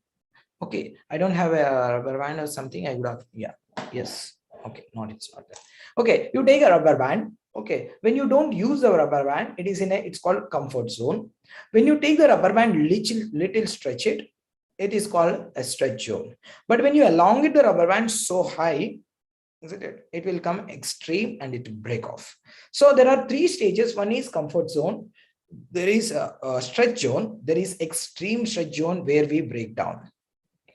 Okay, I don't have a rubber band or something. I would have, yeah, yes. Okay, it's not that. Okay, you take a rubber band. Okay, when you don't use the rubber band, it is it's called comfort zone. When you take the rubber band, little stretch it, it is called a stretch zone. But when you elongate the rubber band so high, isn't it? It will come extreme and it will break off. So there are 3 stages. One is comfort zone. There is a stretch zone. There is extreme stretch zone where we break down.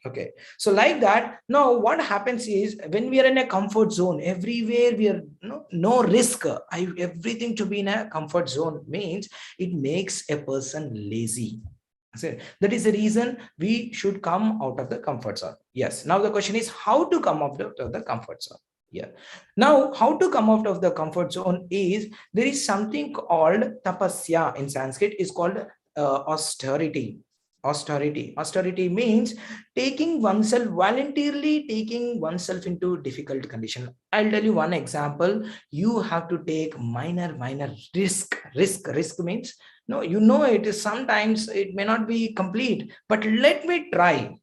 Okay, so like that. Now what happens is, when we are in a comfort zone, everywhere we are no risk. Everything to be in a comfort zone means it makes a person lazy. So that is the reason we should come out of the comfort zone. Yes. Now the question is how to come out of the comfort zone. Yeah. Now how to come out of the comfort zone is, there is something called tapasya in Sanskrit. Is called austerity. Austerity means taking oneself, voluntarily taking oneself into difficult condition. I'll tell you one example. You have to take minor risk means, no, it is sometimes it may not be complete, but let me try.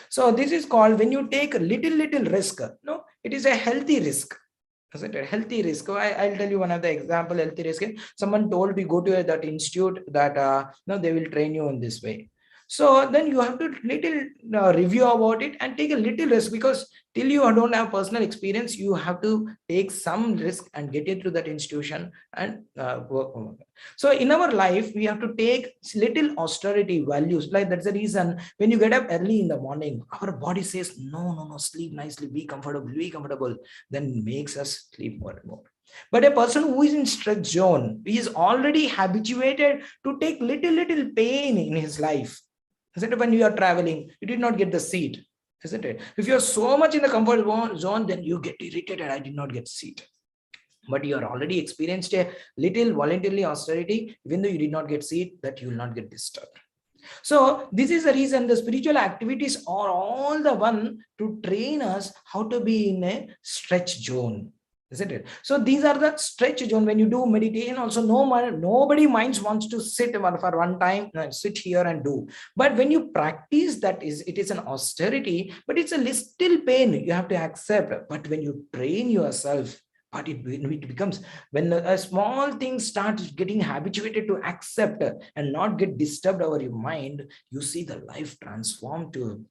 So this is called, when you take a little risk, no, it is a healthy risk. Isn't it? Healthy risk. I'll tell you one of the example. Healthy risk. Someone told we go to that institute that no, they will train you in this way. So then you have to little review about it and take a little risk, because till you don't have personal experience, you have to take some risk and get into that institution and work on it. So in our life, we have to take little austerity values. Like that's the reason when you get up early in the morning, our body says, no, sleep nicely, be comfortable, then makes us sleep more and more. But a person who is in stretch zone, he is already habituated to take little pain in his life. Isn't it? When you are traveling, you did not get the seat, isn't it? If you are so much in the comfort zone, then you get irritated. I did not get seat. But you are already experienced a little voluntarily austerity, even though you did not get seat, that you will not get disturbed. So this is the reason the spiritual activities are all the one to train us how to be in a stretch zone. Isn't it? So these are the stretch zone. When you do meditation, also nobody minds wants to sit for one time, sit here and do. But when you practice that, it is an austerity, but it's a little pain you have to accept. But when you train yourself, but it becomes, when a small thing starts getting habituated to accept and not get disturbed over your mind, you see the life transform to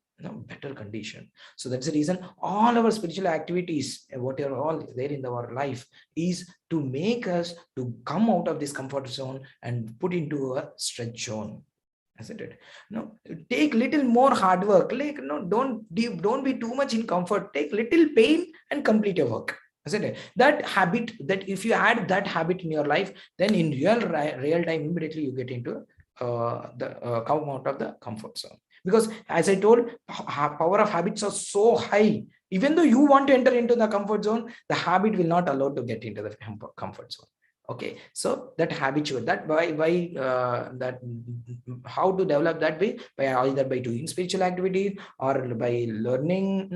better condition. So that's the reason all our spiritual activities, whatever all there in our life, is to make us to come out of this comfort zone and put into a stretch zone. Isn't it? No, take little more hard work. Like don't be too much in comfort. Take little pain and complete your work. Isn't it? That habit, that if you add that habit in your life, then in real time, immediately you get into come out of the comfort zone. Because as I told, power of habits are so high. Even though you want to enter into the comfort zone, the habit will not allow to get into the comfort zone. Okay, so that habitual, that that how to develop that way, by either by doing spiritual activity or by learning,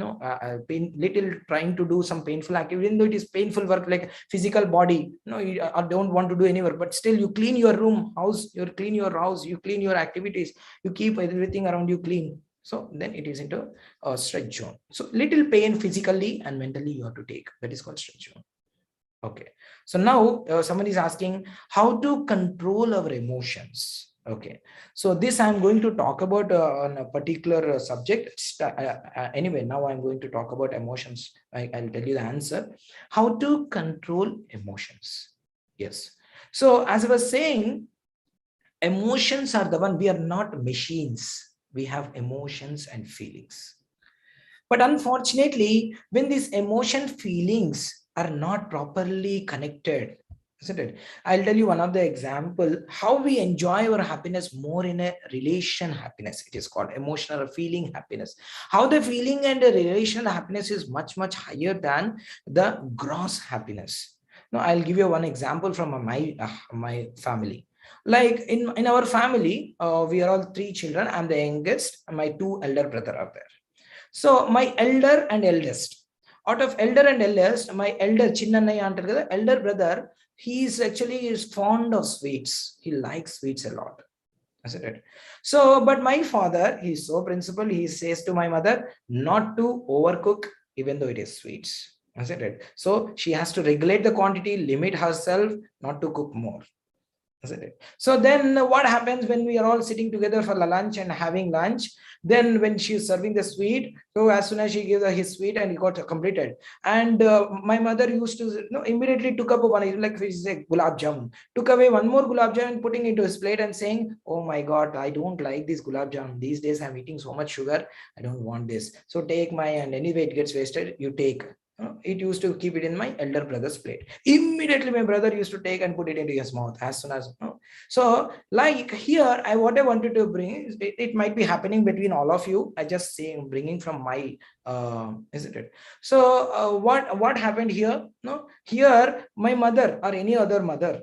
little trying to do some painful activity, even though it is painful work like physical body. You don't want to do any work, but still you clean your room, you clean your house, you clean your activities, you keep everything around you clean. So then it is into a stretch zone. So little pain physically and mentally you have to take. That is called stretch zone. Okay, so now someone is asking how to control our emotions. Okay, so this I'm going to talk about on a particular subject. Anyway, now I'm going to talk about emotions. I'll tell you the answer. How to control emotions. Yes. So as I was saying, emotions are the one, we are not machines. We have emotions and feelings. But unfortunately, when these emotion feelings are not properly connected, isn't it? I'll tell you one of the example, how we enjoy our happiness more in a relation happiness. It is called emotional feeling happiness. How the feeling and the relational happiness is much higher than the gross happiness. Now, I'll give you one example from my family. Like in our family, we are all 3 children. I'm the youngest, and my 2 elder brother are there. So my elder and eldest, out of elder and eldest, my elder elder brother, he is fond of sweets. He likes sweets a lot. Isn't it? So, but my father, he's so principled, he says to my mother not to overcook, even though it is sweets. Isn't it? So she has to regulate the quantity, limit herself, not to cook more. Isn't it? So then what happens when we are all sitting together for lunch and having lunch? Then when she is serving the sweet, so as soon as she gives his sweet and he got completed, and my mother used to immediately took up one, like we say gulab jamun, took away one more gulab jamun, putting into his plate and saying, oh my God, I don't like this gulab jamun. These days I'm eating so much sugar. I don't want this. So take my, and anyway it gets wasted. You take. It used to keep it in my elder brother's plate. Immediately my brother used to take and put it into his mouth as soon as. So like here, what I wanted to bring, it might be happening between all of you. I just saying, bringing from my, isn't it? So what happened here? Here my mother or any other mother,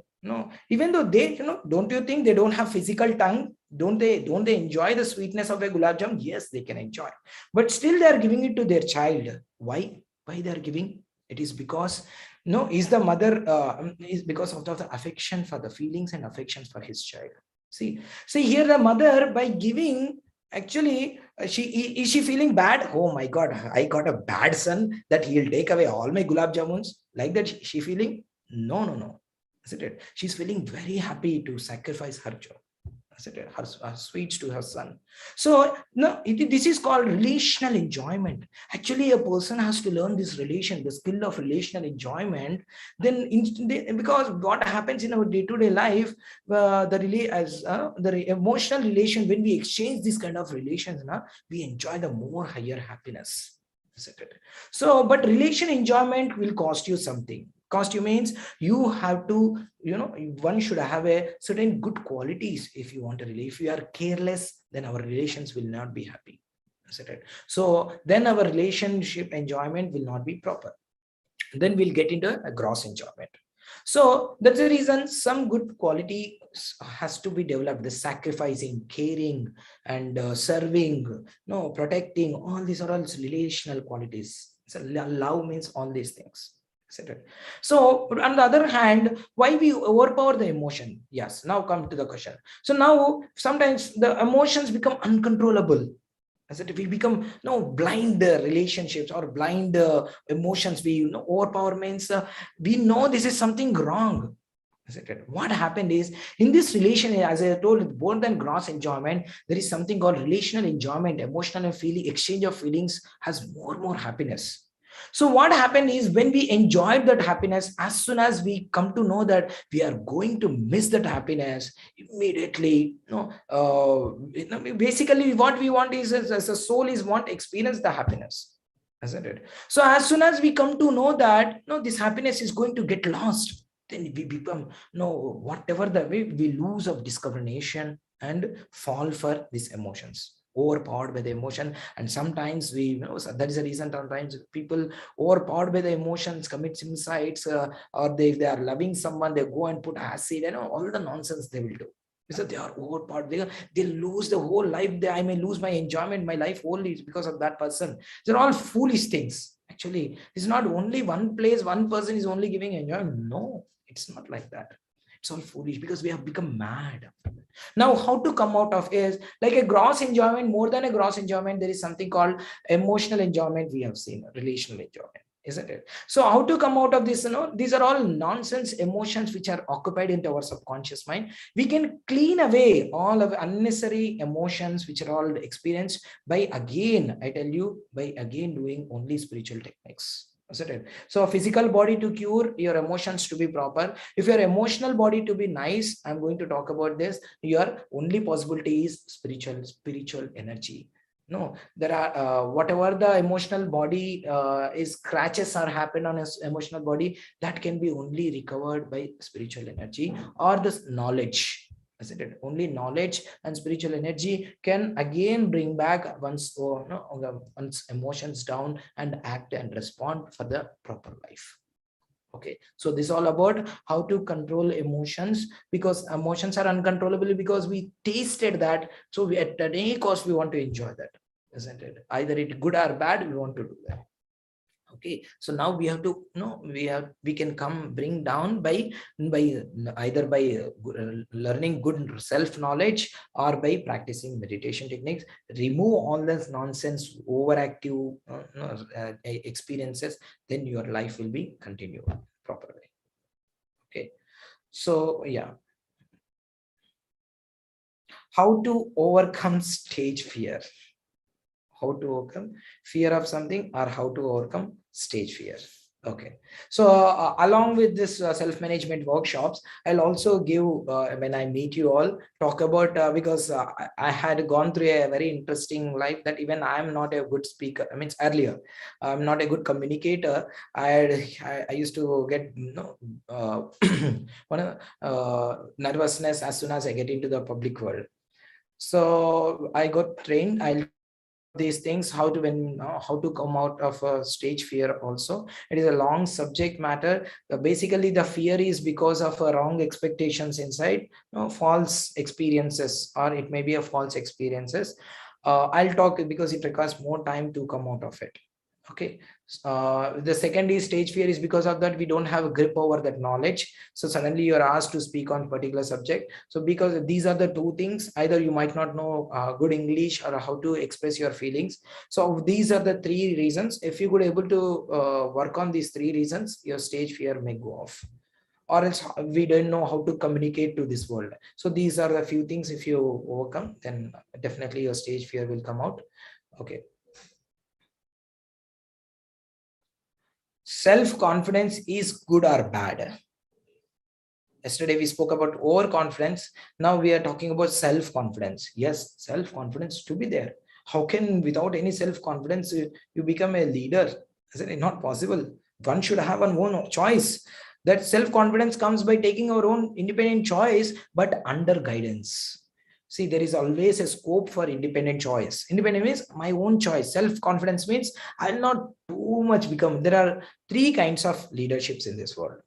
even though they, don't you think they don't have physical tongue? Don't they enjoy the sweetness of a gulab jamun? Yes, they can enjoy, but still they are giving it to their child. Why they are giving? It is because is the mother is because of the affection for the feelings and affections for his child. See here the mother, by giving, actually is she feeling bad? Oh my God, I got a bad son that he'll take away all my gulab jamuns. Like that, she feeling? No. Isn't it? She's feeling very happy to sacrifice her job. Her sweets to her son. So no, this is called relational enjoyment. Actually, a person has to learn this relation, the skill of relational enjoyment. Then, because what happens in our day-to-day life, the emotional relation, when we exchange this kind of relations, we enjoy the more higher happiness. So, but relation enjoyment will cost you something. Cost you means you have to, one should have a certain good qualities if you want to relate. If you are careless, then our relations will not be happy. So then our relationship enjoyment will not be proper. Then we'll get into a gross enjoyment. So that's the reason some good quality has to be developed. The sacrificing, caring, and serving, protecting, all these are all relational qualities. So love means all these things. So on the other hand, why we overpower the emotion? Yes, now come to the question. So now sometimes the emotions become uncontrollable. We become blind relationships or blind emotions. We overpower means we know this is something wrong. What happened is, in this relation, as I told, more than gross enjoyment, there is something called relational enjoyment. Emotional and feeling exchange of feelings has more happiness. So what happened is, when we enjoyed that happiness, as soon as we come to know that we are going to miss that happiness, immediately, basically what we want is, as a soul, is want to experience the happiness, isn't it? So as soon as we come to know that this happiness is going to get lost, then we become whatever the way, we lose of discrimination and fall for these emotions, overpowered by the emotion. And sometimes we so that is the reason sometimes people overpowered by the emotions commit suicides, or if they are loving someone, they go and put acid, all the nonsense they will do. So they are overpowered. They lose the whole life. I may lose my enjoyment, my life only because of that person. They're all foolish things. Actually, it's not only one place, one person is only giving enjoyment. No, it's not like that. It's all foolish because we have become mad. Now, how to come out of is like a gross enjoyment. More than a gross enjoyment, there is something called emotional enjoyment. We have seen relational enjoyment, isn't it? So how to come out of this? These are all nonsense emotions which are occupied into our subconscious mind. We can clean away all of unnecessary emotions which are all experienced by, again, I tell you, by again doing only spiritual techniques. So physical body to cure, your emotions to be proper. If your emotional body to be nice, I'm going to talk about this. Your only possibility is spiritual energy. No, there are whatever the emotional body is scratches are happen on his emotional body, that can be only recovered by spiritual energy or this knowledge. Only knowledge and spiritual energy can again bring back one's emotions down and act and respond for the proper life. Okay, so this is all about how to control emotions, because emotions are uncontrollable because we tasted that. So we, at any cost, we want to enjoy that, isn't it? Either it good or bad, we want to do that. Okay, so now we have to we can bring down by either by learning good self knowledge or by practicing meditation techniques. Remove all this nonsense overactive experiences, then your life will be continued properly. Okay, so yeah, how to overcome stage fear. How to overcome fear of something, or how to overcome stage fear. Okay, so along with this self-management workshops, I'll also give when I meet you all, talk about because I had gone through a very interesting life, that even I'm not a good speaker. I mean, earlier I'm not a good communicator. I used to get nervousness as soon as I get into the public world. So I got trained. I'll these things, how to come out of stage fear. Also, it is a long subject matter. Basically, the fear is because of wrong expectations inside, false experiences, or it may be a false experiences. I'll talk because it requires more time to come out of it. Okay, The second is stage fear is because of that we don't have a grip over that knowledge. So suddenly you're asked to speak on particular subject. So because these are the two things, either you might not know good English or how to express your feelings. So these are the three reasons. If you could able to work on these three reasons, your stage fear may go off. Or else we don't know how to communicate to this world. So these are the few things. If you overcome, then definitely your stage fear will come out. Okay. Self-confidence is good or bad? Yesterday we spoke about overconfidence. Now we are talking about self-confidence. Yes, self-confidence to be there. How can without any self-confidence you become a leader? Isn't it not possible? One should have one own choice. That self-confidence comes by taking our own independent choice, but under guidance. See, there is always a scope for independent choice. Independent means my own choice. Self-confidence means I'll not too much become. There are three kinds of leaderships in this world.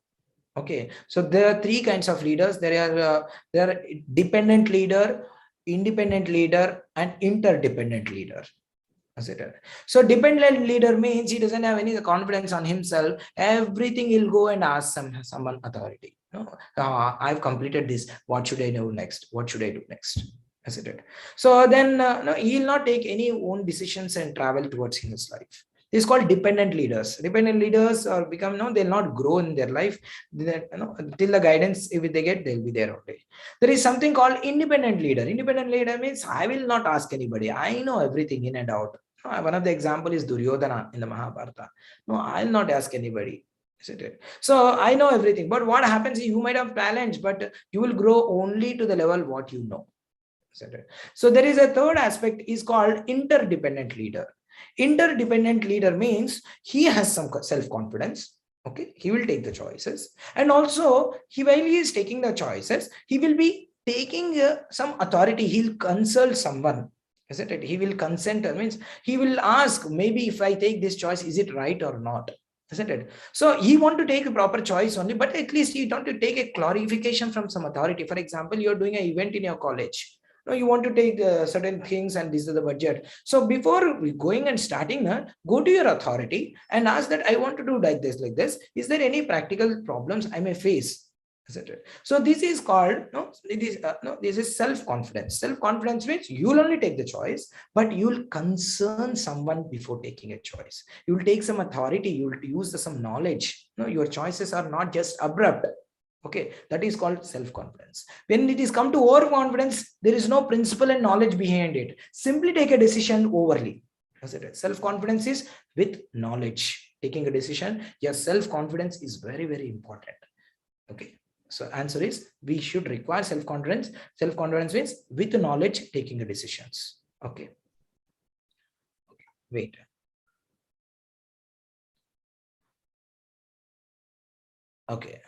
Okay, so there are three kinds of leaders. There are dependent leader, independent leader, and interdependent leader. So dependent leader means he doesn't have any confidence on himself. Everything he'll go and ask someone authority. I've completed this. What should I do next? What should I do next? So then he'll not take any own decisions and travel towards his life. This is called dependent leaders. Dependent leaders are become they'll not grow in their life. Till the guidance if they get, they'll be there all day. There is something called independent leader. Independent leader means I will not ask anybody. I know everything in and out. One of the example is Duryodhana in the Mahabharata. No, I'll not ask anybody. So I know everything. But what happens is you might have talents, but you will grow only to the level what you know. So there is a third aspect is called interdependent leader. Interdependent leader means he has some self-confidence. Okay, he will take the choices, and also while he is taking the choices, he will be taking some authority. He'll consult someone. Isn't it? He will consent. Means he will ask, maybe if I take this choice, is it right or not? Isn't it? So he want to take a proper choice only, but at least he want to take a clarification from some authority. For example, you're doing an event in your college. No, you want to take certain things and this is the budget. So before going and starting, go to your authority and ask that I want to do like this, like this. Is there any practical problems I may face? So this is called, this is self-confidence. Self-confidence means you'll only take the choice, but you'll concern someone before taking a choice. You'll take some authority, you'll use some knowledge. No, your choices are not just abrupt. Okay, that is called self-confidence. When it is come to overconfidence, there is no principle and knowledge behind it. Simply take a decision overly. Self-confidence is with knowledge. Taking a decision, your self-confidence is very, very important. Okay. So answer is we should require self-confidence. Self-confidence means with knowledge taking the decisions. Okay. Wait. Okay.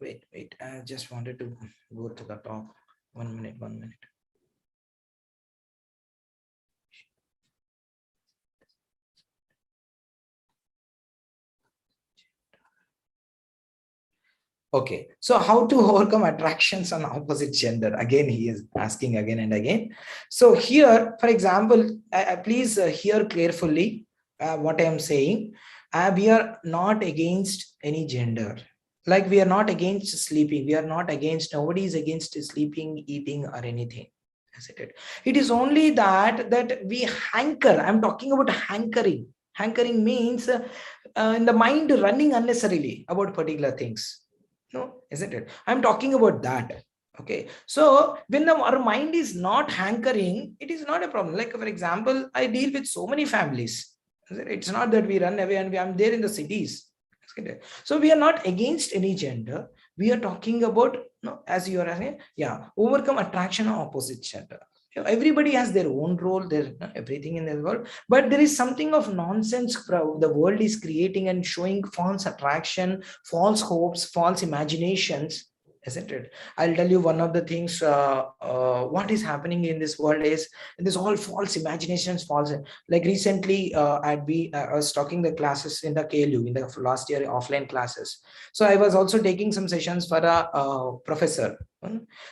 Wait. I just wanted to go to the top. 1 minute. Okay, so how to overcome attractions on opposite gender? Again, he is asking again and again. So here, for example, please hear carefully what I am saying. We are not against any gender. Like we are not against sleeping. We are not against, nobody is against sleeping, eating or anything. It is only that we hanker. I'm talking about hankering. Hankering means in the mind running unnecessarily about particular things. No, isn't it? I'm talking about that. Okay, so when our mind is not hankering, it is not a problem. Like for example, I deal with so many families. It's not that we run away and I'm there in the cities. So we are not against any gender. We are talking about, as you are asking, overcome attraction of opposite gender. Everybody has their own role, there's everything in the world, but there is something of nonsense the world is creating and showing false attraction, false hopes, false imaginations, isn't it? I'll tell you one of the things, what is happening in this world is there's all false imaginations, false. Like recently, I was talking the classes in the KLU in the last year offline classes. So I was also taking some sessions for a professor.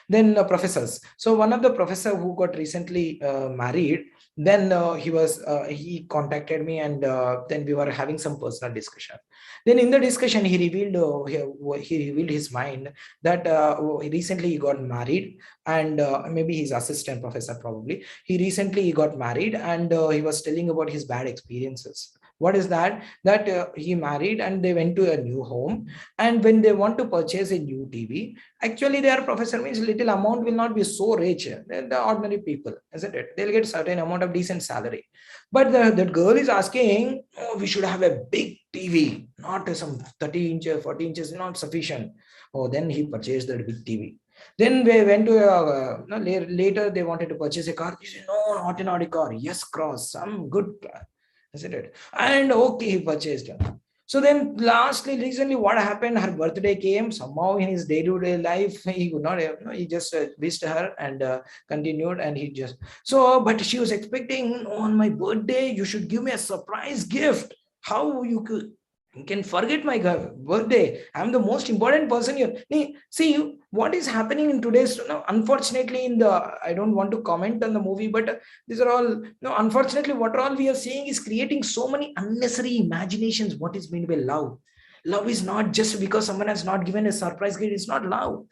Then professors. So one of the professor who got recently married, Then he contacted me, and then we were having some personal discussion. Then in the discussion, he revealed his mind that recently he got married, and maybe he's assistant professor probably. He recently got married, and he was telling about his bad experiences. What is that? That he married and they went to a new home, and when they want to purchase a new TV, actually their professor means little amount will not be so rich. The ordinary people, isn't it? They'll get certain amount of decent salary. But that girl is asking, oh, we should have a big TV, not some 30 inches, 40 inches, not sufficient. Oh, then he purchased that big TV. Then we went to later they wanted to purchase a car. He said, no, not an Audi car. Yes, Cross, some good, isn't it? And okay, he purchased. So then lastly, recently what happened, her birthday came, somehow in his day-to-day life, he could not, he just wished her and continued, and he just, so, but she was expecting, on my birthday, you should give me a surprise gift. How you can forget my birthday? I'm the most important person here. See, what is happening in today's, unfortunately, I don't want to comment on the movie, but these are all, unfortunately, what all we are seeing is creating so many unnecessary imaginations. What is meant by love? Love is not just because someone has not given a surprise gift. It's not love.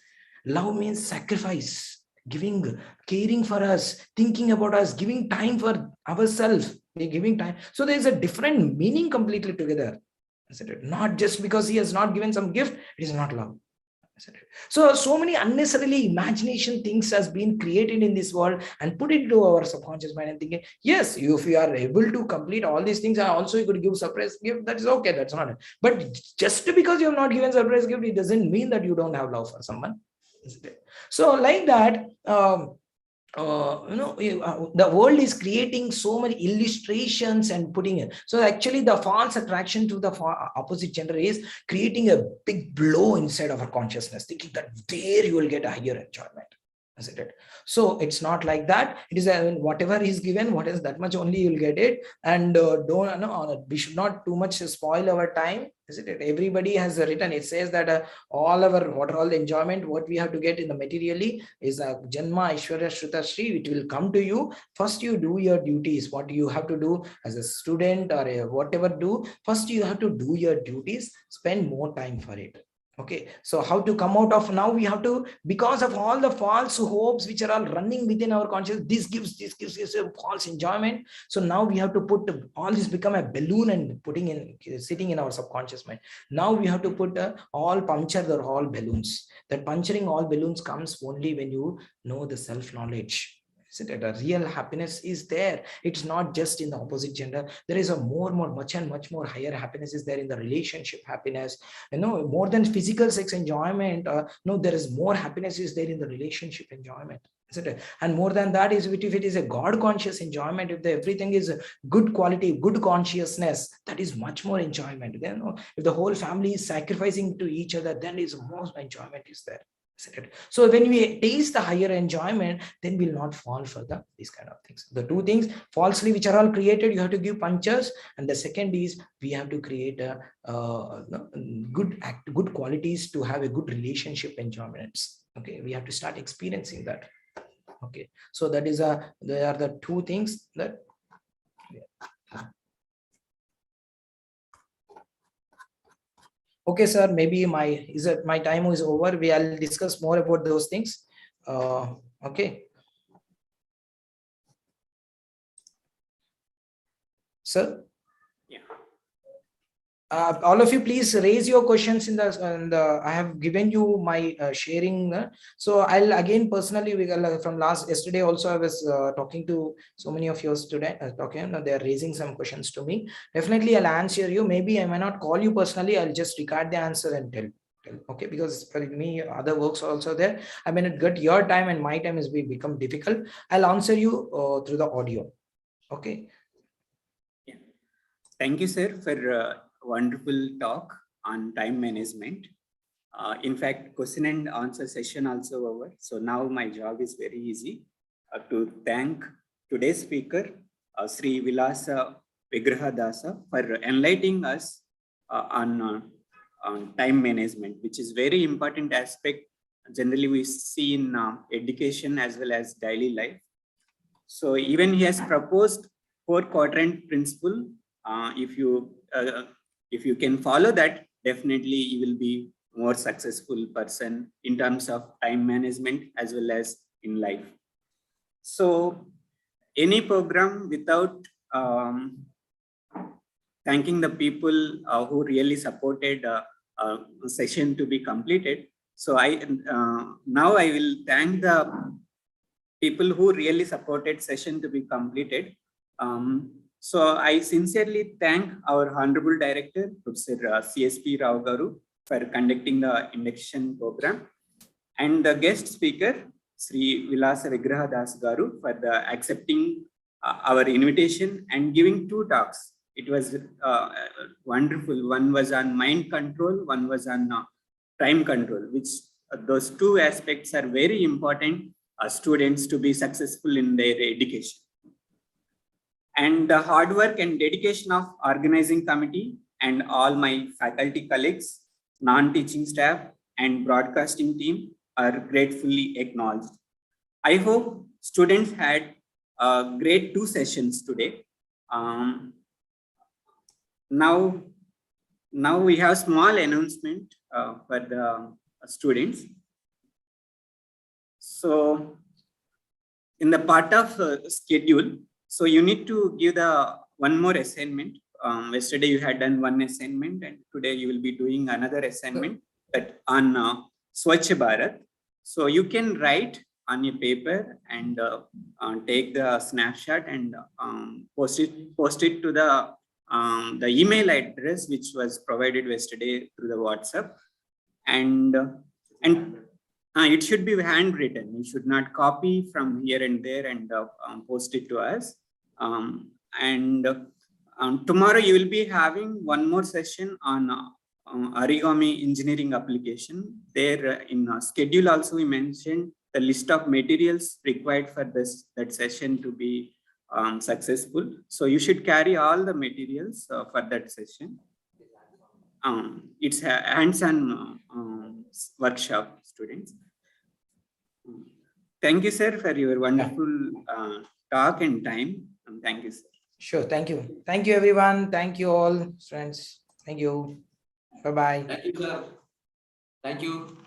Love means sacrifice, giving, caring for us, thinking about us, giving time for ourselves, giving time. So there is a different meaning completely together. Not just because he has not given some gift, it is not love. So many unnecessarily imagination things has been created in this world and put into our subconscious mind, and thinking, yes, if you are able to complete all these things, and also you could give surprise gift, that is okay, that's not it. But just because you have not given surprise gift, it doesn't mean that you don't have love for someone. So like that, the world is creating so many illustrations and putting it. So actually the false attraction to the opposite gender is creating a big blow inside of our consciousness, thinking that there you will get a higher enjoyment. Isn't it? So it's not like that. It is whatever is given, what is that much only you'll get it. And we should not too much spoil our time. Isn't it? Everybody has written, it says that all the enjoyment, what we have to get in the materially is Janma Aishwarya Shruta Shri. It will come to you. First you do your duties, what you have to do as a student or whatever do. First you have to do your duties, spend more time for it. Okay, so how to come out of, now we have to, because of all the false hopes which are all running within our consciousness, this gives a false enjoyment. So now we have to put all this, become a balloon and sitting in our subconscious mind. Now we have to put puncture the all balloons. That puncturing all balloons comes only when you know the self-knowledge. Isn't it? A real happiness is there. It's not just in the opposite gender. There is a much more higher happiness is there in the relationship happiness. More than physical sex enjoyment. There is more happiness is there in the relationship enjoyment. Isn't it? And more than that is, if it is a God conscious enjoyment, if everything is good quality, good consciousness, that is much more enjoyment. Then if the whole family is sacrificing to each other, then is more enjoyment is there. So when we taste the higher enjoyment, then we'll not fall for these kind of things. The two things falsely which are all created, you have to give punches, and the second is we have to create a good qualities to have a good relationship enjoyments. Okay, we have to start experiencing that. Okay, so that is they are the two things that. Okay, sir, maybe my time is over. I'll discuss more about those things. Okay. Sir? Yeah. All of you, please raise your questions in the I have given you my sharing. So I'll again personally, from yesterday also, I was talking to so many of your students. They are raising some questions to me. Definitely I'll answer you. Maybe I may not call you personally. I'll just record the answer and tell. Okay, because for me other works are also there. I may not get your time, and my time has become difficult. I'll answer you through the audio. Okay. Yeah. Thank you, sir, for wonderful talk on time management. In fact, question and answer session also over. So now my job is very easy to thank today's speaker, Sri Vilasa Vigrahadasa, for enlightening us on time management, which is very important aspect. Generally, we see in education as well as daily life. So even he has proposed 4-quadrant principle. If you can follow that, definitely you will be more successful person in terms of time management as well as in life. So any program without thanking the people who really supported session to be completed. So now I will thank the people who really supported session to be completed. So I sincerely thank our Honorable Director, Professor CSP Rao Garu, for conducting the induction program, and the guest speaker, Sri Vilasa Vigraha Das Garu, for the accepting our invitation and giving 2 talks. It was wonderful. One was on mind control, one was on time control, which those 2 aspects are very important students to be successful in their education. And the hard work and dedication of organizing committee and all my faculty colleagues, non-teaching staff and broadcasting team are gratefully acknowledged. I hope students had great 2 sessions today. Now we have small announcement for the students. So in the part of schedule, so you need to give the one more assignment. Yesterday you had done 1 assignment, and today you will be doing another assignment that on Swachh Bharat. So you can write on your paper and take the snapshot and post it to the email address which was provided yesterday through the WhatsApp, and it should be handwritten. You should not copy from here and there and post it to us. Tomorrow you will be having one more session on origami engineering application. There in schedule also we mentioned the list of materials required for that session to be successful. So you should carry all the materials for that session. It's a hands-on workshop, students. Thank you, sir, for your wonderful talk and time. Thank you, sir. Sure. Thank you. Thank you, everyone. Thank you all, friends. Thank you. Bye-bye. Thank you, sir. Thank you.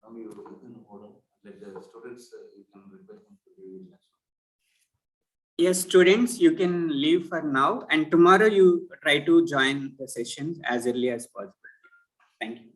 Now you can hold on. Let the students, you can request them to do it. Yes, students, you can leave for now, and tomorrow you try to join the sessions as early as possible. Thank you.